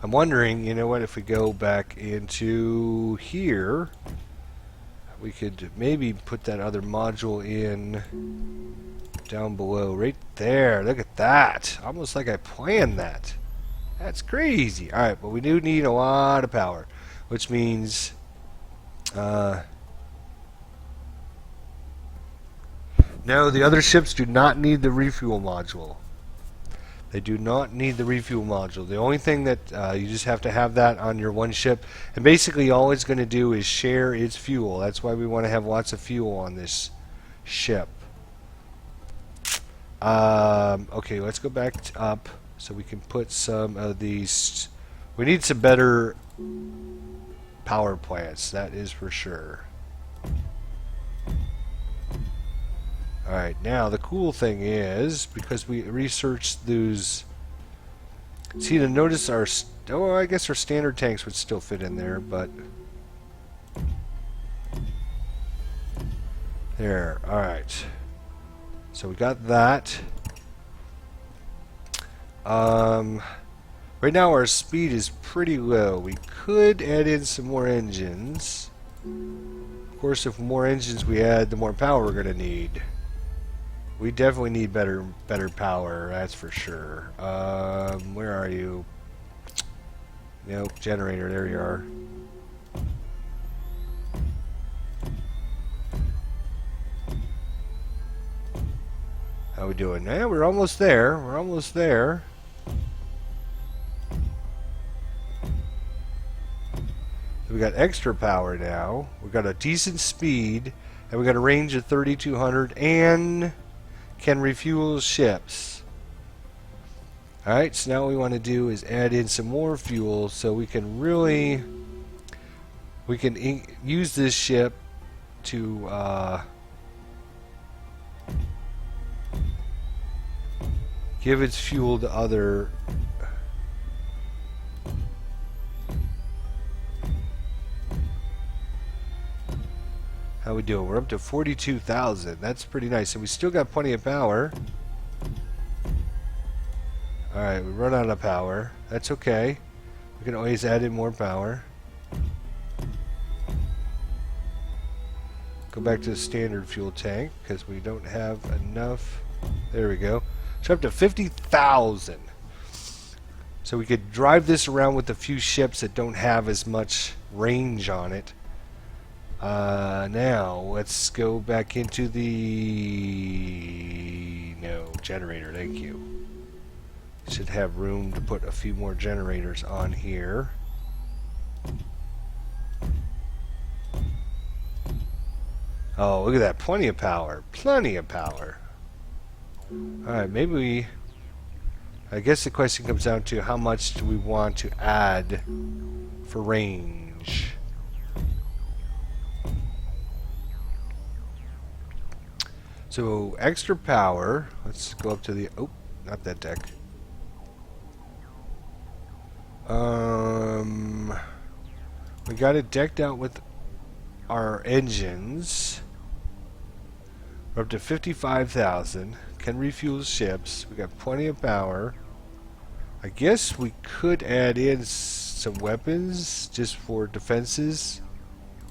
I'm wondering, you know what, if we go back into here, we could maybe put that other module in down below, right there. Look at that. Almost like I planned that. That's crazy. Alright, but we do need a lot of power, which means no, the other ships do not need the refuel module. They do not need the refuel module. The only thing that you just have to have that on your one ship, and basically all it's going to do is share its fuel. That's why we want to have lots of fuel on this ship. Okay, let's go back up so we can put some of these. We need some better power plants, that is for sure. Alright, now the cool thing is, because we researched those, see, to notice our, oh, I guess our standard tanks would still fit in there, but there, alright. So we got that. Right now our speed is pretty low. We could add in some more engines. Of course, if more engines we add, the more power we're going to need. We definitely need better power, that's for sure. Where are you? Nope, generator, there you are. How we doing? Yeah, we're almost there. We're almost there. We got extra power now. We got a decent speed, and we got a range of 3,200, and can refuel ships. Alright, so now what we want to do is add in some more fuel so we can really use this ship to give its fuel to other how we doing? We're up to 42,000. That's pretty nice. And we still got plenty of power. Alright, we run out of power. That's okay. We can always add in more power. Go back to the standard fuel tank because we don't have enough. There we go. So up to 50,000. So we could drive this around with a few ships that don't have as much range on it. Now let's go back into the generator. Thank you. Should have room to put a few more generators on here. Oh, look at that! Plenty of power. Plenty of power. All right, maybe we. I guess the question comes down to how much do we want to add for range. So extra power. Let's go up to the not that deck. We got it decked out with our engines. We're up to 55,000. Can refuel ships. We got plenty of power. I guess we could add in some weapons just for defenses.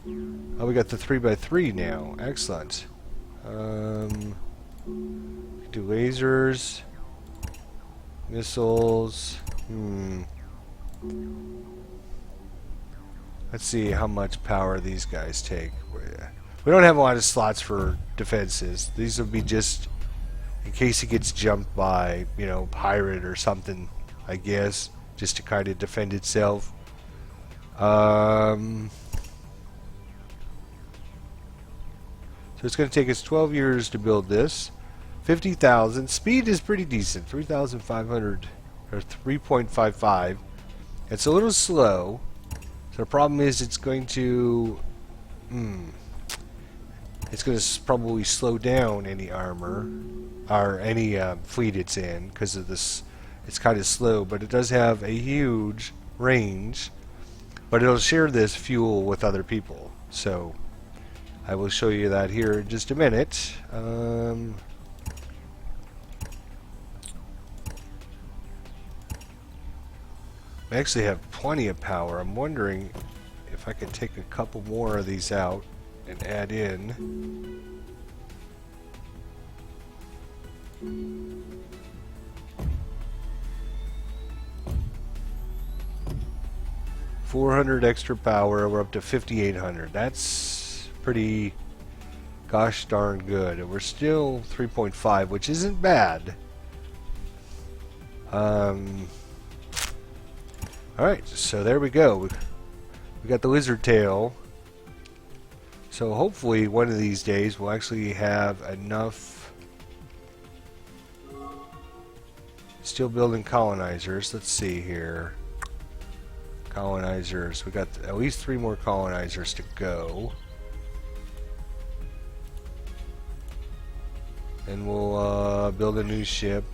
Oh, we got the 3x3 now. Excellent. We can do lasers, missiles. Let's see how much power these guys take. We don't have a lot of slots for defenses. These will be just in case he gets jumped by, you know, pirate or something, I guess, just to kind of defend itself. So it's going to take us 12 years to build this. 50,000. Speed is pretty decent. 3,500 or 3.55. It's a little slow. So the problem is it's going to it's going to probably slow down any armor or any fleet it's in because of this. It's kind of slow, but it does have a huge range. But it'll share this fuel with other people. So I will show you that here in just a minute. We actually have plenty of power. I'm wondering if I could take a couple more of these out and add in. 400 extra power. We're up to 5,800. That's pretty gosh darn good. And we're still 3.5, which isn't bad. Alright, so there we go. We got the lizard tail. So hopefully one of these days we'll actually have enough. Still building colonizers. Let's see here. Colonizers. We got at least 3 more colonizers to go. And we'll build a new ship.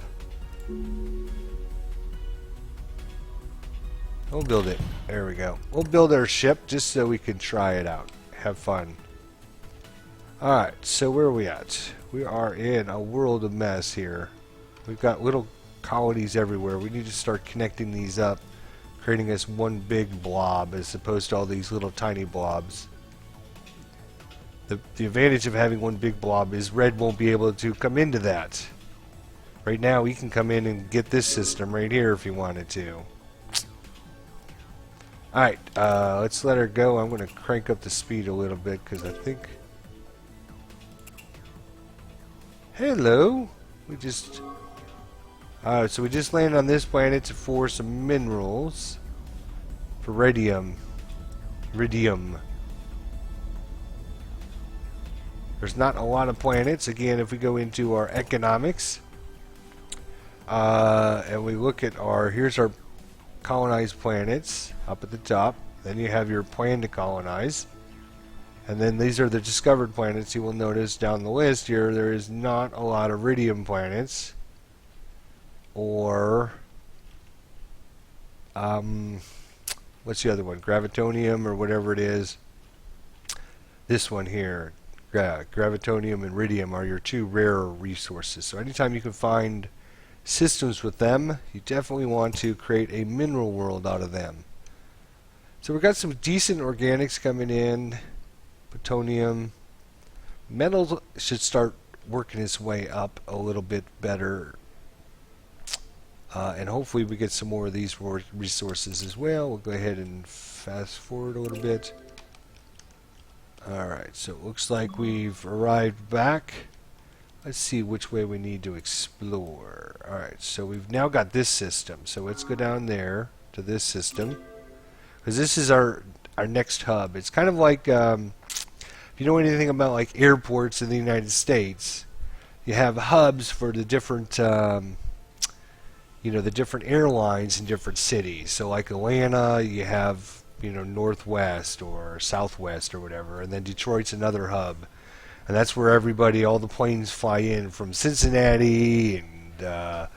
We'll build it. There we go. We'll build our ship just so we can try it out. Have fun. Alright, so where are we at? We are in a world of mess here. We've got little colonies everywhere. We need to start connecting these up, creating us one big blob as opposed to all these little tiny blobs. The advantage of having one big blob is Red won't be able to come into that. Right now he can come in and get this system right here if he wanted to. Alright, let's let her go. I'm going to crank up the speed a little bit because I think... Hello! We just... so we just landed on this planet for some minerals. For radium. Iridium. There's not a lot of planets. Again, if we go into our economics, and we look at our... Here's our colonized planets up at the top. Then you have your plan to colonize. And then these are the discovered planets. You will notice down the list here there is not a lot of iridium planets. Or what's the other one? Gravitonium or whatever it is. This one here. Gravitonium and iridium are your 2 rare resources. So anytime you can find systems with them, you definitely want to create a mineral world out of them. So we've got some decent organics coming in. Plutonium. Metal should start working its way up a little bit better. And hopefully we get some more of these resources as well. We'll go ahead and fast forward a little bit. Alright, so it looks like we've arrived back. Let's see which way we need to explore. Alright, so we've now got this system. So let's go down there to this system. Because this is our next hub. It's kind of like, if you know anything about like airports in the United States, you have hubs for the different, you know, the different airlines in different cities. So like Atlanta, you have, you know, Northwest or Southwest or whatever. And then Detroit's another hub. And that's where everybody, all the planes fly in from Cincinnati and,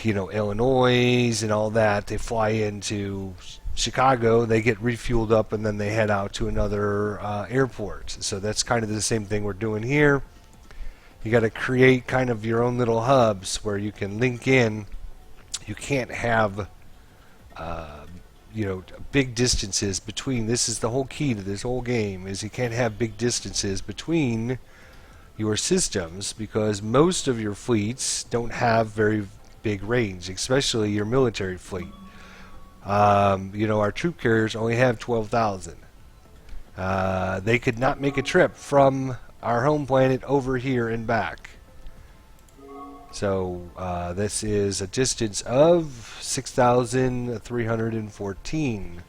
you know, Illinois and all that. They fly into Chicago, they get refueled up, and then they head out to another airport. So that's kind of the same thing we're doing here. You got to create kind of your own little hubs where you can link in. You can't have, you know, big distances between. This is the whole key to this whole game, is you can't have big distances between your systems because most of your fleets don't have very big range, especially your military fleet. You know, our troop carriers only have 12,000. they could not make a trip from our home planet over here and back. So this is a distance of 6,314.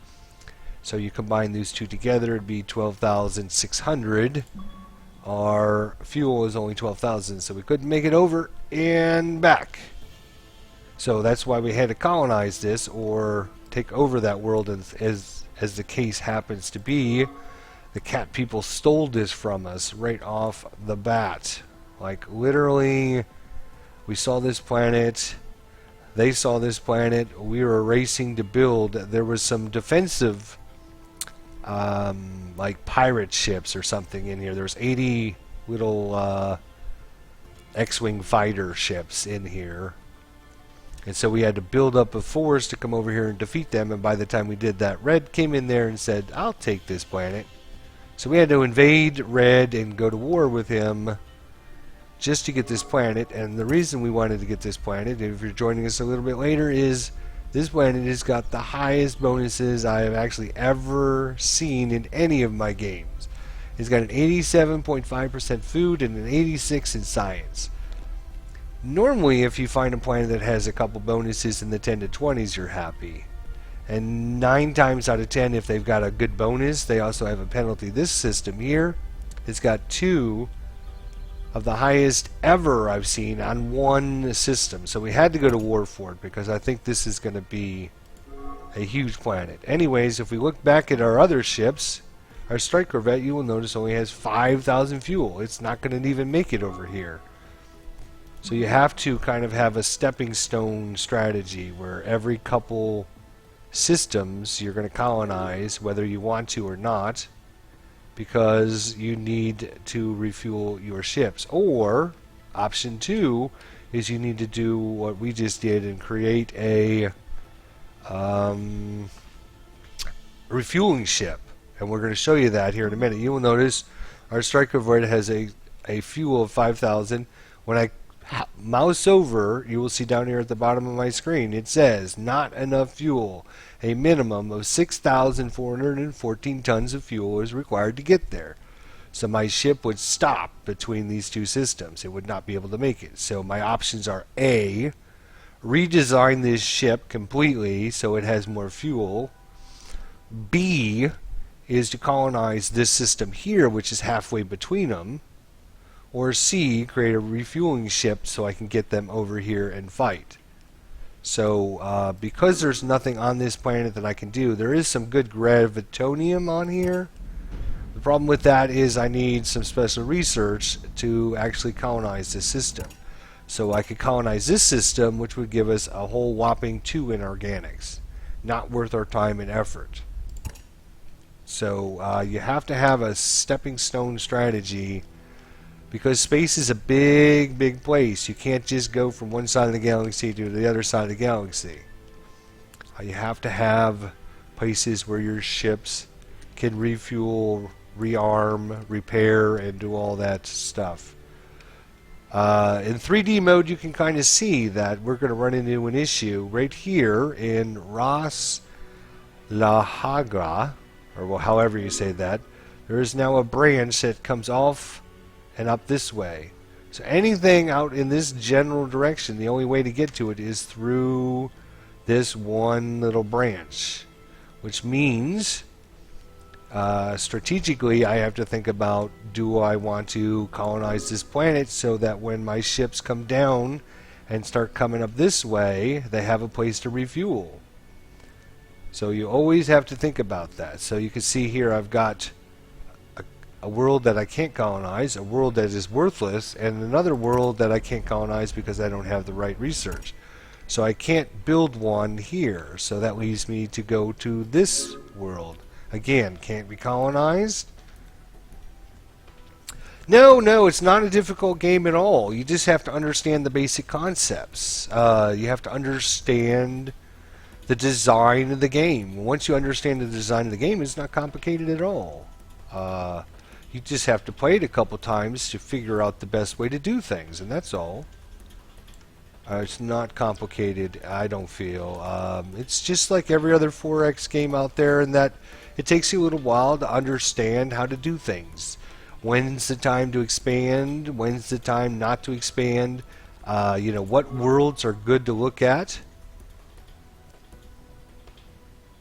So you combine these two together, it'd be 12,600. Our fuel is only 12,000, so we couldn't make it over and back. So that's why we had to colonize this or take over that world, as the case happens to be. The cat people stole this from us right off the bat. Like, literally, we saw this planet, they saw this planet, we were racing to build. There was some defensive like pirate ships or something in here. There's 80 little X-Wing fighter ships in here. And so we had to build up a force to come over here and defeat them, and by the time we did that, Red came in there and said, I'll take this planet. So we had to invade Red and go to war with him just to get this planet. And the reason we wanted to get this planet, if you're joining us a little bit later, is this planet has got the highest bonuses I have actually ever seen in any of my games. It's got an 87.5% food and an 86 in science. Normally, if you find a planet that has a couple bonuses in the 10 to 20s, you're happy. And 9 times out of 10, if they've got a good bonus, they also have a penalty. This system here has got 2 of the highest ever I've seen on one system. So we had to go to war for it because I think this is going to be a huge planet. Anyways, if we look back at our other ships, our strike corvette, you will notice, only has 5,000 fuel. It's not going to even make it over here. So you have to kind of have a stepping stone strategy where every couple systems you're going to colonize, whether you want to or not, because you need to refuel your ships. Or option 2 is you need to do what we just did and create a refueling ship. And we're going to show you that here in a minute. You will notice our strike corvette has a fuel of 5,000. When I mouse over, you will see down here at the bottom of my screen, it says not enough fuel. A minimum of 6,414 tons of fuel is required to get there. So my ship would stop between these two systems. It would not be able to make it. So my options are A, redesign this ship completely so it has more fuel. B is to colonize this system here, which is halfway between them. Or C, create a refueling ship so I can get them over here and fight. So because there's nothing on this planet that I can do, there is some good gravitonium on here. The problem with that is I need some special research to actually colonize this system. So I could colonize this system, which would give us a whole whopping 2 in organics. Not worth our time and effort. So you have to have a stepping stone strategy, because space is a big, big place. You can't just go from one side of the galaxy to the other side of the galaxy. You have to have places where your ships can refuel, rearm, repair, and do all that stuff. In 3D mode, you can kind of see that we're going to run into an issue right here in Ras La Hagra, or however you say that. There is now a branch that comes off and up this way. So anything out in this general direction, the only way to get to it is through this one little branch, which means strategically I have to think about, do I want to colonize this planet so that when my ships come down and start coming up this way, they have a place to refuel. So you always have to think about that. So you can see here I've got a world that I can't colonize, a world that is worthless, and another world that I can't colonize because I don't have the right research. So I can't build one here. So that leaves me to go to this world. Again, can't be colonized. No, it's not a difficult game at all. You just have to understand the basic concepts. You have to understand the design of the game. Once you understand the design of the game, it's not complicated at all. You just have to play it a couple times to figure out the best way to do things, and that's all. It's not complicated, I don't feel. It's just like every other 4X game out there, in that it takes you a little while to understand how to do things. When's the time to expand? When's the time not to expand? You know, what worlds are good to look at?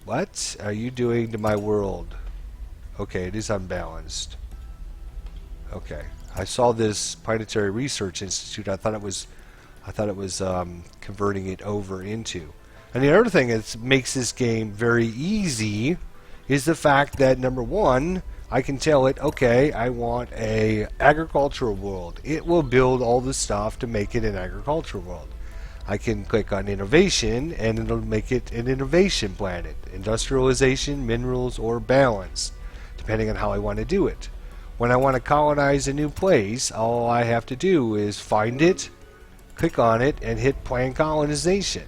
What are you doing to my world? Okay, it is unbalanced. Okay, I saw this Planetary Research Institute. I thought it was converting it over into. And the other thing that makes this game very easy is the fact that, number one, I can tell it, okay, I want a agricultural world. It will build all the stuff to make it an agricultural world. I can click on innovation and it'll make it an innovation planet. Industrialization, minerals, or balance, depending on how I want to do it. When I want to colonize a new place, all I have to do is find it, click on it, and hit plan colonization.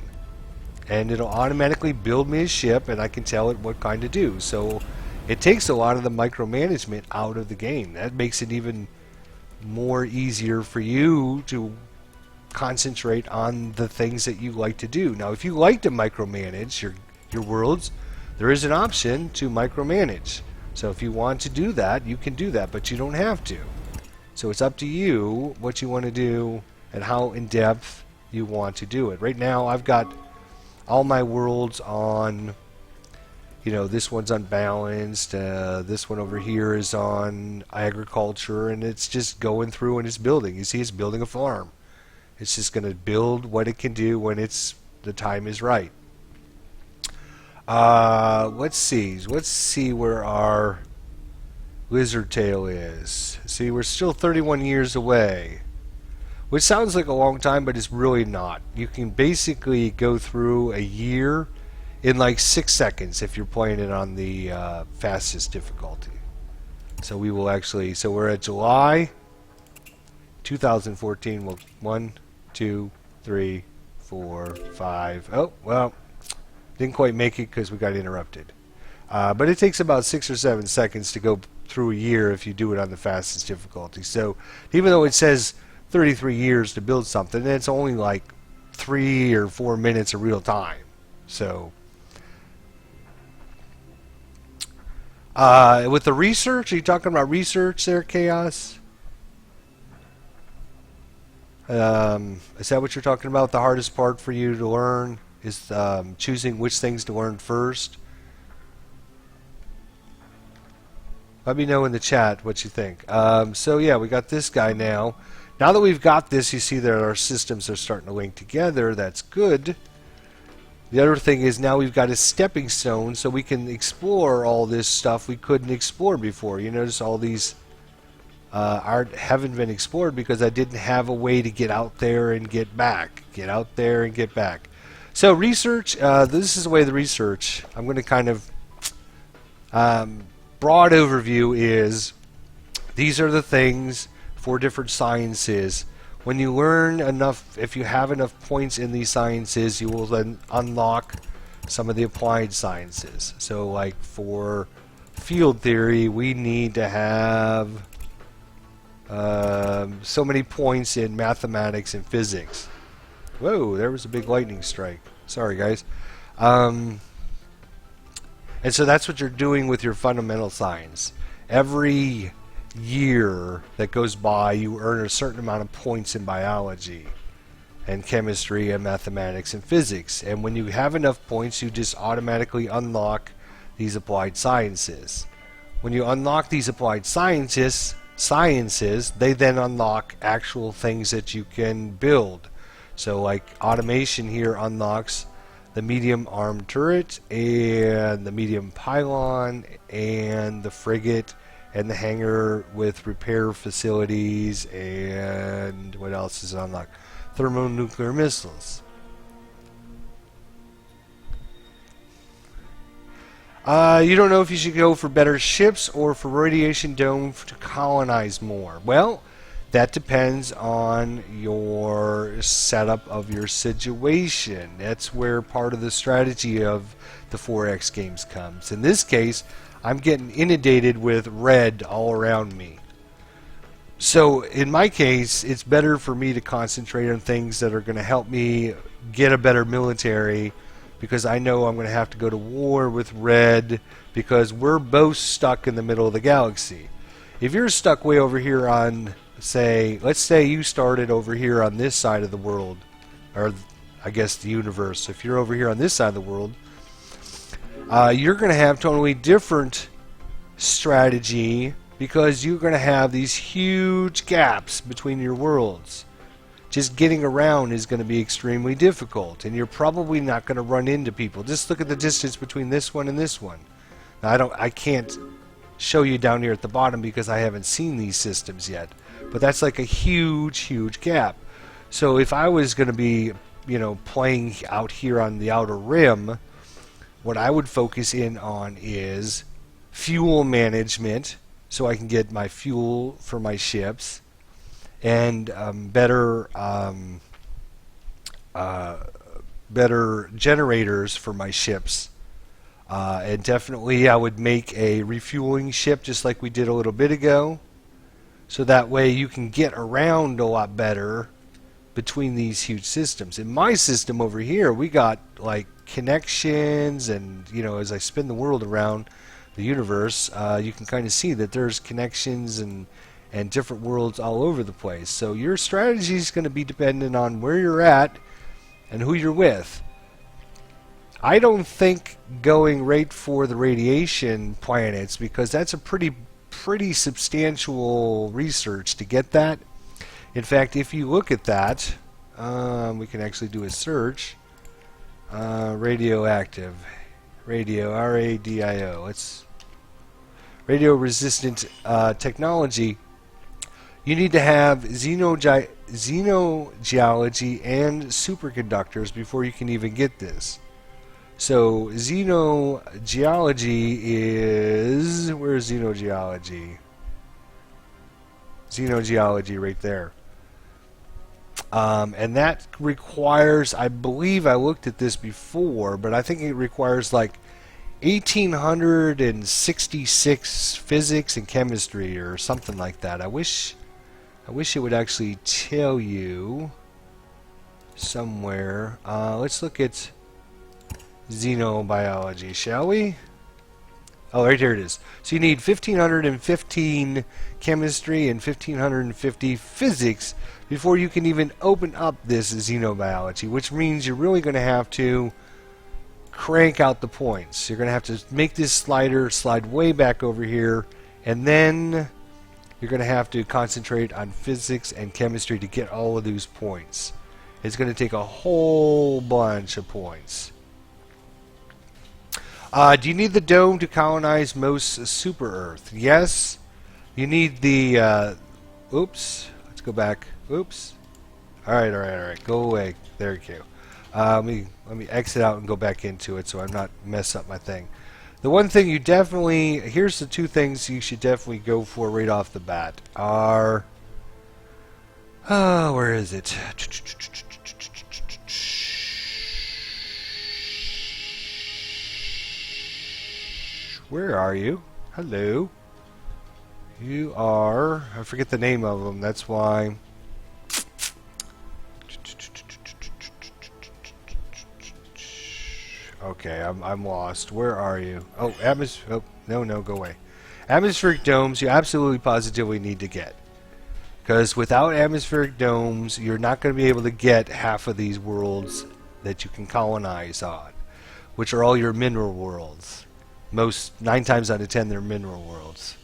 And it'll automatically build me a ship, and I can tell it what kind to do. So it takes a lot of the micromanagement out of the game. That makes it even more easier for you to concentrate on the things that you like to do. Now, if you like to micromanage your worlds, there is an option to micromanage. So if you want to do that, you can do that, but you don't have to. So it's up to you what you want to do and how in depth you want to do it. Right now, I've got all my worlds on, you know, this one's unbalanced, this one over here is on agriculture, and it's just going through and it's building. You see, it's building a farm. It's just going to build what it can do when the time is right. Let's see where our lizard tail is. See, we're still 31 years away, which sounds like a long time, but it's really not. You can basically go through a year in like 6 seconds if you're playing it on the fastest difficulty. So we will actually, so we're at July 2014. Well, 1, 2, 3, 4, 5. Oh, well, didn't quite make it because we got interrupted. But it takes about 6 or 7 seconds to go through a year if you do it on the fastest difficulty. So even though it says 33 years to build something, it's only like 3 or 4 minutes of real time. So with the research, are you talking about research there, Chaos? Is that what you're talking about? The hardest part for you to learn is choosing which things to learn first? Let me know in the chat what you think. So yeah, we got this guy now. Now that we've got this, you see that our systems are starting to link together. That's good. The other thing is now we've got a stepping stone so we can explore all this stuff we couldn't explore before. You notice all these haven't been explored because I didn't have a way to get out there and get back. Get out there and get back. So research, this is the way the research, I'm going to kind of, broad overview is, these are the things for different sciences. When you learn enough, if you have enough points in these sciences, you will then unlock some of the applied sciences. So like for field theory, we need to have so many points in mathematics and physics. Whoa, there was a big lightning strike. Sorry, guys. And so that's what you're doing with your fundamental science. Every year that goes by, you earn a certain amount of points in biology and chemistry and mathematics and physics. And when you have enough points, you just automatically unlock these applied sciences. When you unlock these applied sciences, they then unlock actual things that you can build. So like automation here unlocks the medium armed turret and the medium pylon and the frigate and the hangar with repair facilities, and what else is unlocked? Thermonuclear missiles. You don't know if you should go for better ships or for radiation dome to colonize more. Well, that depends on your setup of your situation. That's where part of the strategy of the 4X games comes. In this case, I'm getting inundated with red all around me. So in my case, it's better for me to concentrate on things that are going to help me get a better military because I know I'm going to have to go to war with red, because we're both stuck in the middle of the galaxy. If you're stuck way over here on, let's say you started over here on this side of the world, or I guess the universe. If you're over here on this side of the world, you're going to have totally different strategy, because you're going to have these huge gaps between your worlds. Just getting around is going to be extremely difficult, and you're probably not going to run into people. Just look at the distance between this one and this one. Now, I can't show you down here at the bottom because I haven't seen these systems yet, but that's like a huge gap. So if I was going to be, playing out here on the outer rim, what I would focus in on is fuel management, so I can get my fuel for my ships, and better generators for my ships. And definitely I would make a refueling ship just like we did a little bit ago, so that way you can get around a lot better between these huge systems. In my system over here, we got like connections, and as I spin the world around the universe, you can kind of see that there's connections and different worlds all over the place. So your strategy is going to be dependent on where you're at and who you're with. I don't think going right for the radiation planets, because that's a pretty substantial research to get that. In fact, if you look at that, we can actually do a search. Radioactive. Radio, R-A-D-I-O. It's radio-resistant technology. You need to have xenogeology and superconductors before you can even get this. So xenogeology is... Where's xenogeology? Xenogeology right there. And that requires, I believe I looked at this before, but I think it requires like 1866 physics and chemistry or something like that. I wish it would actually tell you somewhere. Let's look at xenobiology, shall we? Oh, right here it is. So you need 1515 chemistry and 1550 physics before you can even open up this xenobiology, which means you're really going to have to crank out the points. You're going to have to make this slider slide way back over here, and then you're going to have to concentrate on physics and chemistry to get all of those points. It's going to take a whole bunch of points. Do you need the dome to colonize most super Earth? Yes. You need the... oops. Let's go back. Oops. Alright. Go away. There you go. Let me exit out and go back into it so I'm not mess up my thing. The one thing you definitely... Here's the two things you should definitely go for right off the bat are... where is it? Where are you? Hello. You are... I forget the name of them. That's why... Okay, I'm lost. Where are you? Oh, oh, no, go away. Atmospheric domes you absolutely positively need to get. Because without atmospheric domes, you're not going to be able to get half of these worlds that you can colonize on, which are all your mineral worlds. 9 times out of 10, they're mineral worlds.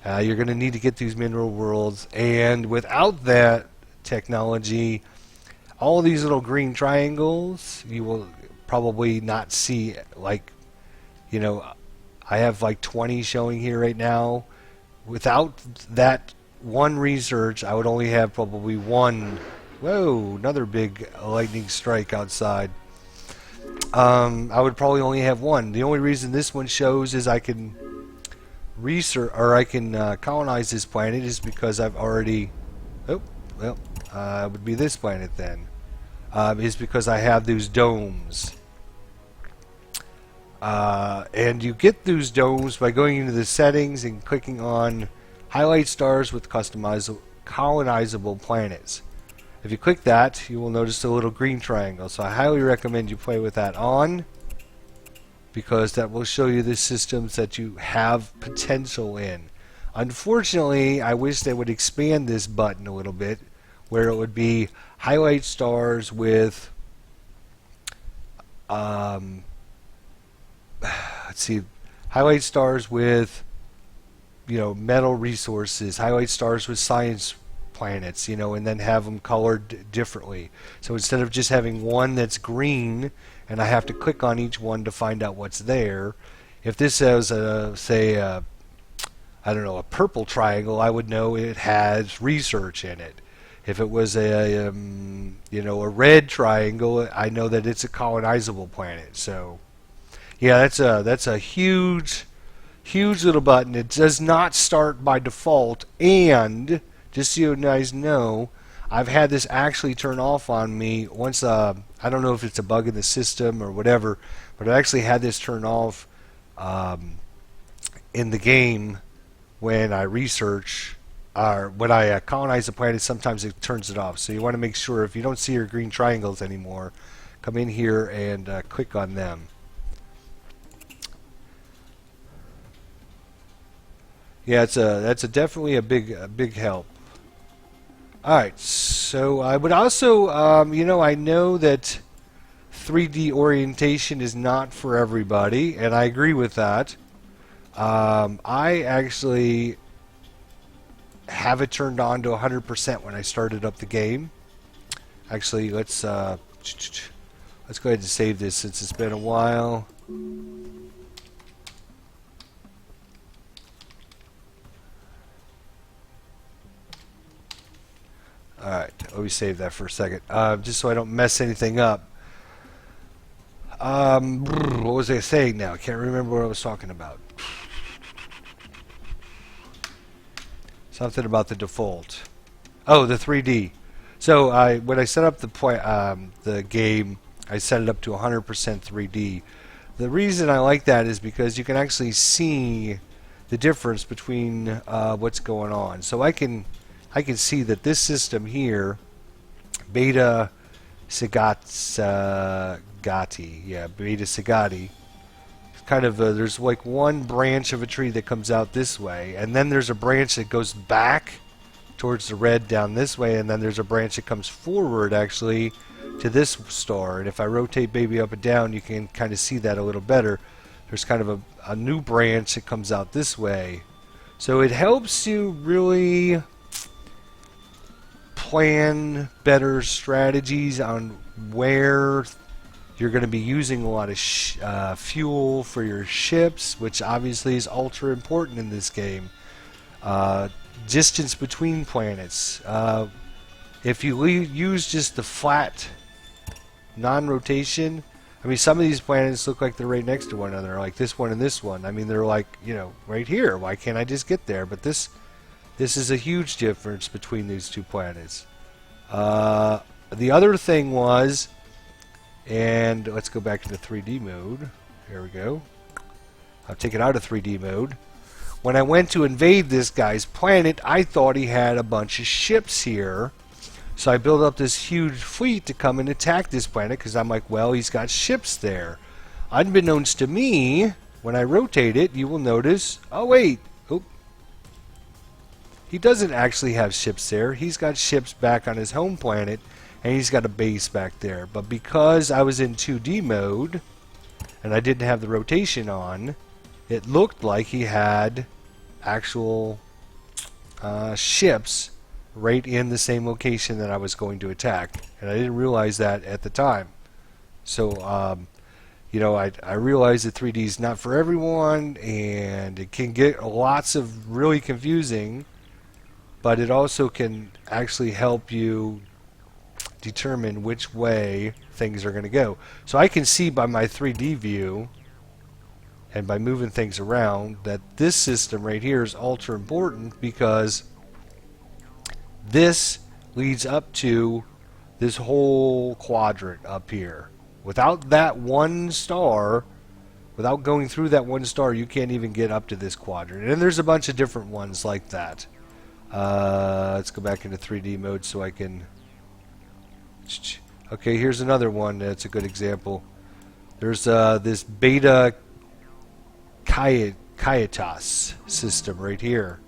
You're going to need to get these mineral worlds, and without that technology, all of these little green triangles, you will probably not see, like, I have like 20 showing here right now. Without that one research, I would only have probably one. Whoa, another big lightning strike outside. I would probably only have one. The only reason this one shows is I can research, or I can colonize this planet, is because I've already... Oh, well, it would be this planet then. Is because I have those domes. And you get those domes by going into the settings and clicking on highlight stars with colonizable planets. If you click that, you will notice a little green triangle. So I highly recommend you play with that on. because that will show you the systems that you have potential in. Unfortunately, I wish they would expand this button a little bit, where it would be highlight stars with let's see, highlight stars with, you know, metal resources, highlight stars with science planets, you know, and then have them colored differently. So instead of just having one that's green and I have to click on each one to find out what's there, if this has say I don't know, a purple triangle, I would know it has research in it. If it was a you know, a red triangle, I know that it's a colonizable planet. So yeah, that's a huge little button. It does not start by default, and just so you guys know, I've had this actually turn off on me once. I don't know if it's a bug in the system or whatever, but I actually had this turn off in the game when I research or when I colonize the planet. Sometimes it turns it off. So you want to make sure, if you don't see your green triangles anymore, come in here and click on them. Yeah, that's definitely a big help. All right, so I would also, you know, I know that 3D orientation is not for everybody, and I agree with that. I actually have it turned on to 100% when I started up the game. Actually, let's go ahead and save this since it's been a while. Alright, let me save that for a second, just so I don't mess anything up. What was I saying now? I can't remember what I was talking about. Something about the default. Oh, the 3D. So when I set up the game, I set it up to 100% 3D. The reason I like that is because you can actually see the difference between what's going on. So I can see that this system here, Beta Sagati, Beta Sagati, kind of there's like one branch of a tree that comes out this way, and then there's a branch that goes back towards the red down this way, and then there's a branch that comes forward actually to this star. And if I rotate baby up and down, you can kind of see that a little better. There's kind of a new branch that comes out this way. So it helps you really plan better strategies on where you're going to be using a lot of fuel for your ships, which obviously is ultra important in this game. Distance between planets. If you use just the flat non-rotation, I mean, some of these planets look like they're right next to one another, like this one and this one. I mean, they're like, you know, right here. Why can't I just get there? But this is a huge difference between these two planets. The other thing was, and let's go back into 3D mode. Here we go. I'll take it out of 3D mode. When I went to invade this guy's planet, I thought he had a bunch of ships here. So I built up this huge fleet to come and attack this planet because I'm like, well, he's got ships there. Unbeknownst to me, when I rotate it, you will notice, oh wait, he doesn't actually have ships there. He's got ships back on his home planet, and he's got a base back there. But because I was in 2D mode, and I didn't have the rotation on, it looked like he had actual ships right in the same location that I was going to attack. And I didn't realize that at the time. So, you know, I realized that 3D is not for everyone, and it can get lots of really confusing, but it also can actually help you determine which way things are going to go. So I can see by my 3D view and by moving things around that this system right here is ultra important, because this leads up to this whole quadrant up here. Without that one star, without going through that one star, you can't even get up to this quadrant. And there's a bunch of different ones like that. Let's go back into 3D mode so I can... Okay, here's another one that's a good example. There's this Beta Kaitas system right here.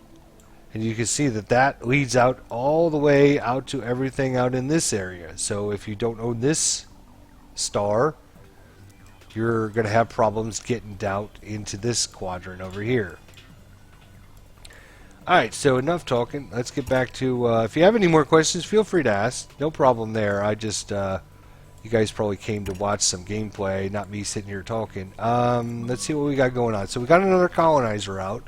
And you can see that that leads out all the way out to everything out in this area. So if you don't own this star, you're going to have problems getting out into this quadrant over here. Alright, so enough talking. Let's get back to, if you have any more questions, feel free to ask. No problem there. I just, you guys probably came to watch some gameplay, not me sitting here talking. Let's see what we got going on. So we got another colonizer out.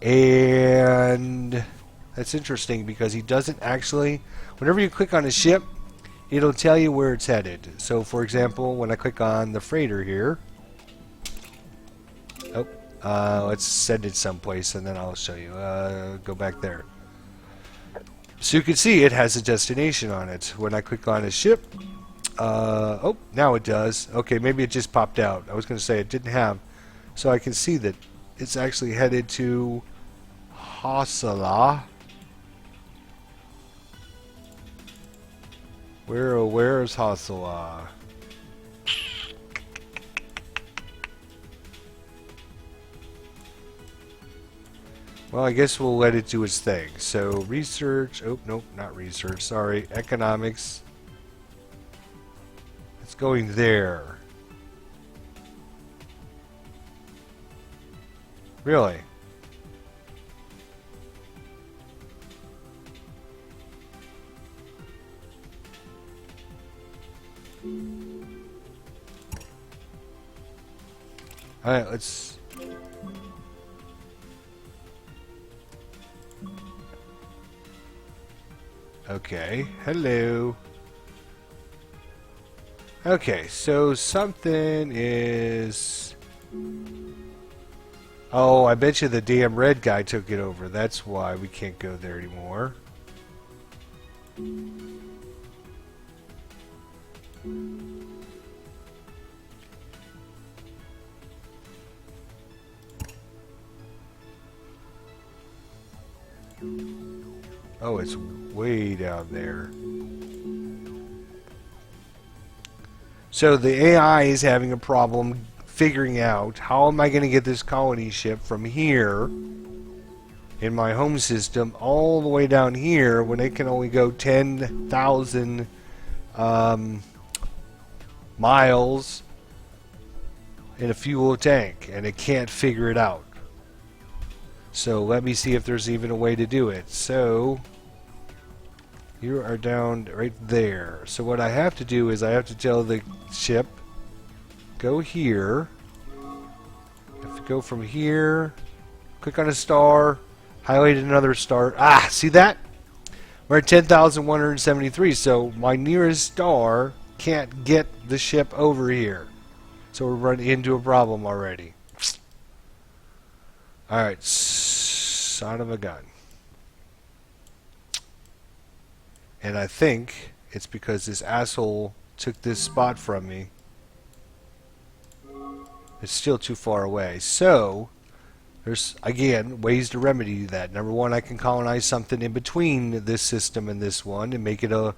And that's interesting because he doesn't actually, whenever you click on a ship, it'll tell you where it's headed. So for example, when I click on the freighter here, let's send it someplace and then I'll show you. Go back there. So you can see it has a destination on it. When I click on a ship, oh, now it does. Okay, maybe it just popped out. I was going to say it didn't have. So I can see that it's actually headed to Hasala. Where is Hasala? Well, I guess we'll let it do its thing. So research. Oh, nope, not research. Sorry, economics. It's going there. Really? Alright, let's... Okay, hello. Okay, so something is... Oh, I bet you the damn red guy took it over. That's why we can't go there anymore. Oh, it's way down there. So the AI is having a problem figuring out how am I going to get this colony ship from here in my home system all the way down here when it can only go 10,000 miles in a fuel tank, and it can't figure it out. So let me see if there's even a way to do it. So you are down right there. So what I have to do is I have to tell the ship, go here. I have to go from here, click on a star, highlight another star. Ah, see that? We're at 10,173, so my nearest star can't get the ship over here. So we're running into a problem already. Alright, son of a gun. And I think it's because this asshole took this spot from me. It's still too far away. So, there's, again, ways to remedy that. Number one, I can colonize something in between this system and this one and make it a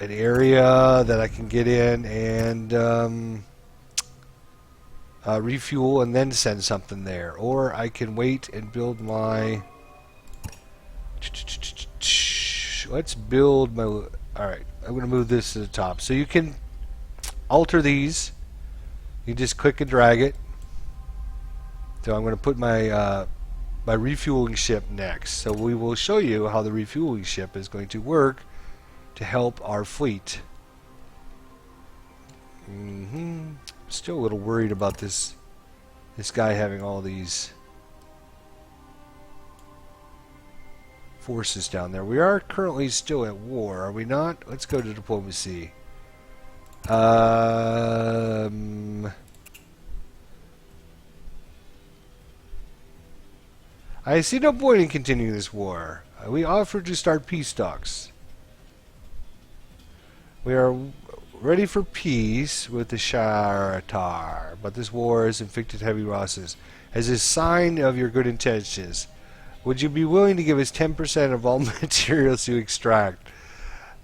an area that I can get in and refuel and then send something there. Or I can wait and build my... Let's build my... Alright, I'm going to move this to the top. So you can alter these. You just click and drag it. So I'm going to put my my refueling ship next. So we will show you how the refueling ship is going to work to help our fleet. Still a little worried about this guy having all these forces down there. We are currently still at war, are we not? Let's go to diplomacy. I see no point in continuing this war. We offered to start peace talks. We are ready for peace with the Scector, but this war has inflicted heavy losses. As a sign of your good intentions, would you be willing to give us 10% of all materials you extract?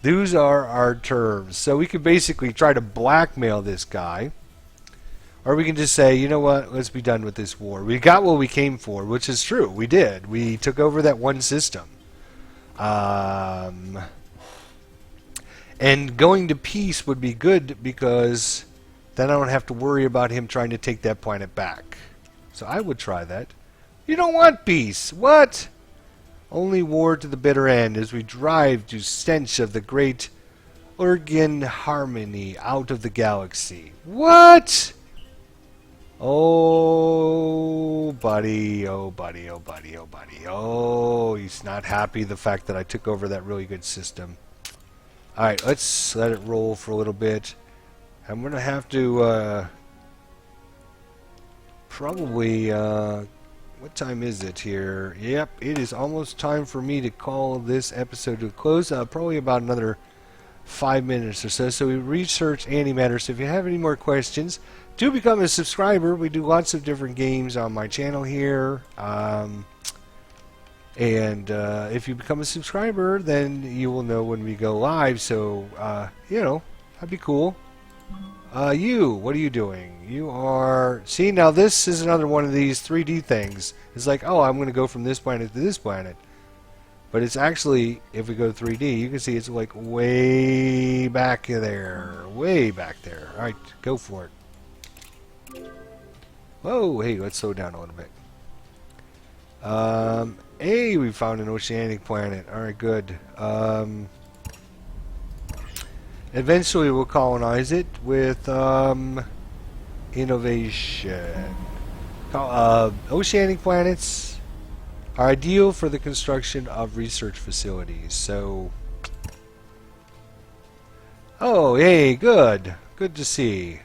Those are our terms. So we could basically try to blackmail this guy Or we can just say, you know what, let's be done with this war. We got what we came for, which is true. We did. We took over that one system. And going to peace would be good because then I don't have to worry about him trying to take that planet back. So I would try that. You don't want peace. What? Only war to the bitter end as we drive to stench of the great Urgan harmony out of the galaxy. What? Oh, buddy, oh, buddy, oh, buddy, oh, buddy. Oh, he's not happy the fact that I took over that really good system. Alright, let's let it roll for a little bit. I'm going to have to, probably, what time is it here? Yep, it is almost time for me to call this episode to a close. Probably about another 5 minutes or so. So we research antimatter. So if you have any more questions, do become a subscriber. We do lots of different games on my channel here. If you become a subscriber, then you will know when we go live. So, you know, that'd be cool. What are you doing? You are... See, now this is another one of these 3D things. It's like, oh, I'm going to go from this planet to this planet. But it's actually, if we go 3D, you can see it's like way back there. Way back there. Alright, go for it. Whoa, hey, let's slow down a little bit. Hey, we found an oceanic planet. Alright, good. Eventually we'll colonize it with innovation. Oceanic planets are ideal for the construction of research facilities. So, oh, hey, good. Good to see.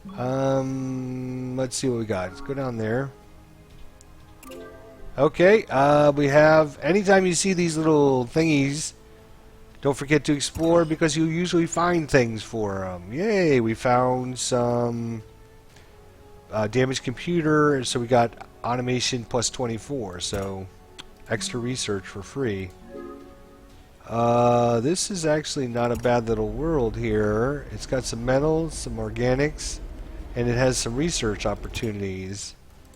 Let's see what we got. Let's go down there. Okay, we have, anytime you see these little thingies, don't forget to explore because you usually find things for them. Yay, we found some damaged computer, so we got automation plus 24, so extra research for free. This is actually not a bad little world here. It's got some metals, some organics, and it has some research opportunities.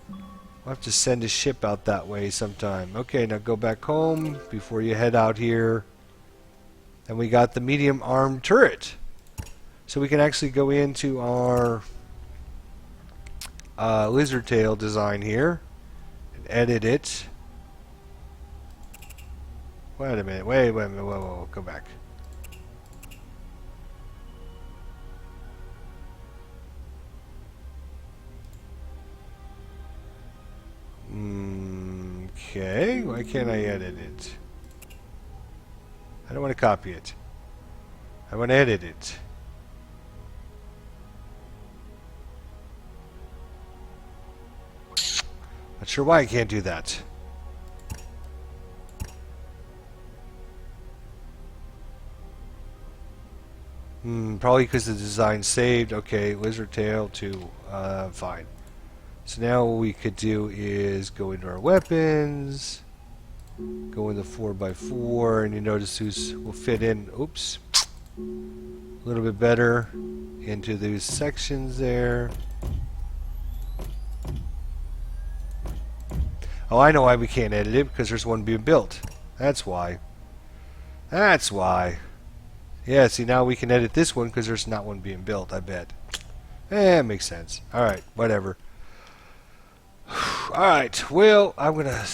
We'll have to send a ship out that way sometime. Okay, now go back home before you head out here. And we got the medium armed turret. So we can actually go into our lizard tail design here and edit it. Wait a minute, wait a minute, whoa, go back. Okay, why can't I edit it? I don't want to copy it. I want to edit it. Not sure why I can't do that. Probably because the design saved. Okay, lizard tail to fine. So now what we could do is go into our weapons, go into 4x4, and you notice these will fit in, oops, a little bit better into these sections there. Oh, I know why we can't edit it, because there's one being built. That's why. That's why. Yeah, see, now we can edit this one because there's not one being built, I bet. Eh, it makes sense. Alright, whatever. Alright, well, I'm gonna...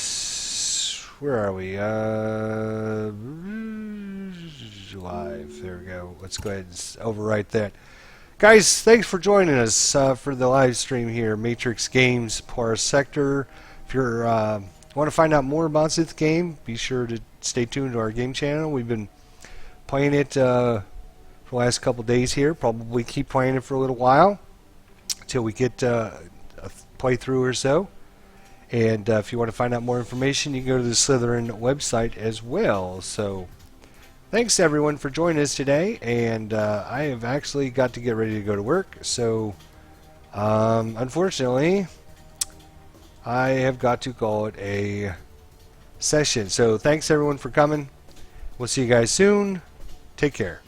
Where are we? Live. There we go. Let's go ahead and overwrite that. Guys, thanks for joining us for the live stream here. Matrix Games, Polaris Scector. If you want to find out more about this game, be sure to stay tuned to our game channel. We've been playing it for the last couple days here. Probably keep playing it for a little while until we get a playthrough or so. And if you want to find out more information, you can go to the Slytherin website as well. So thanks everyone for joining us today. And I have actually got to get ready to go to work. So unfortunately, I have got to call it a session. So thanks everyone for coming. We'll see you guys soon. Take care.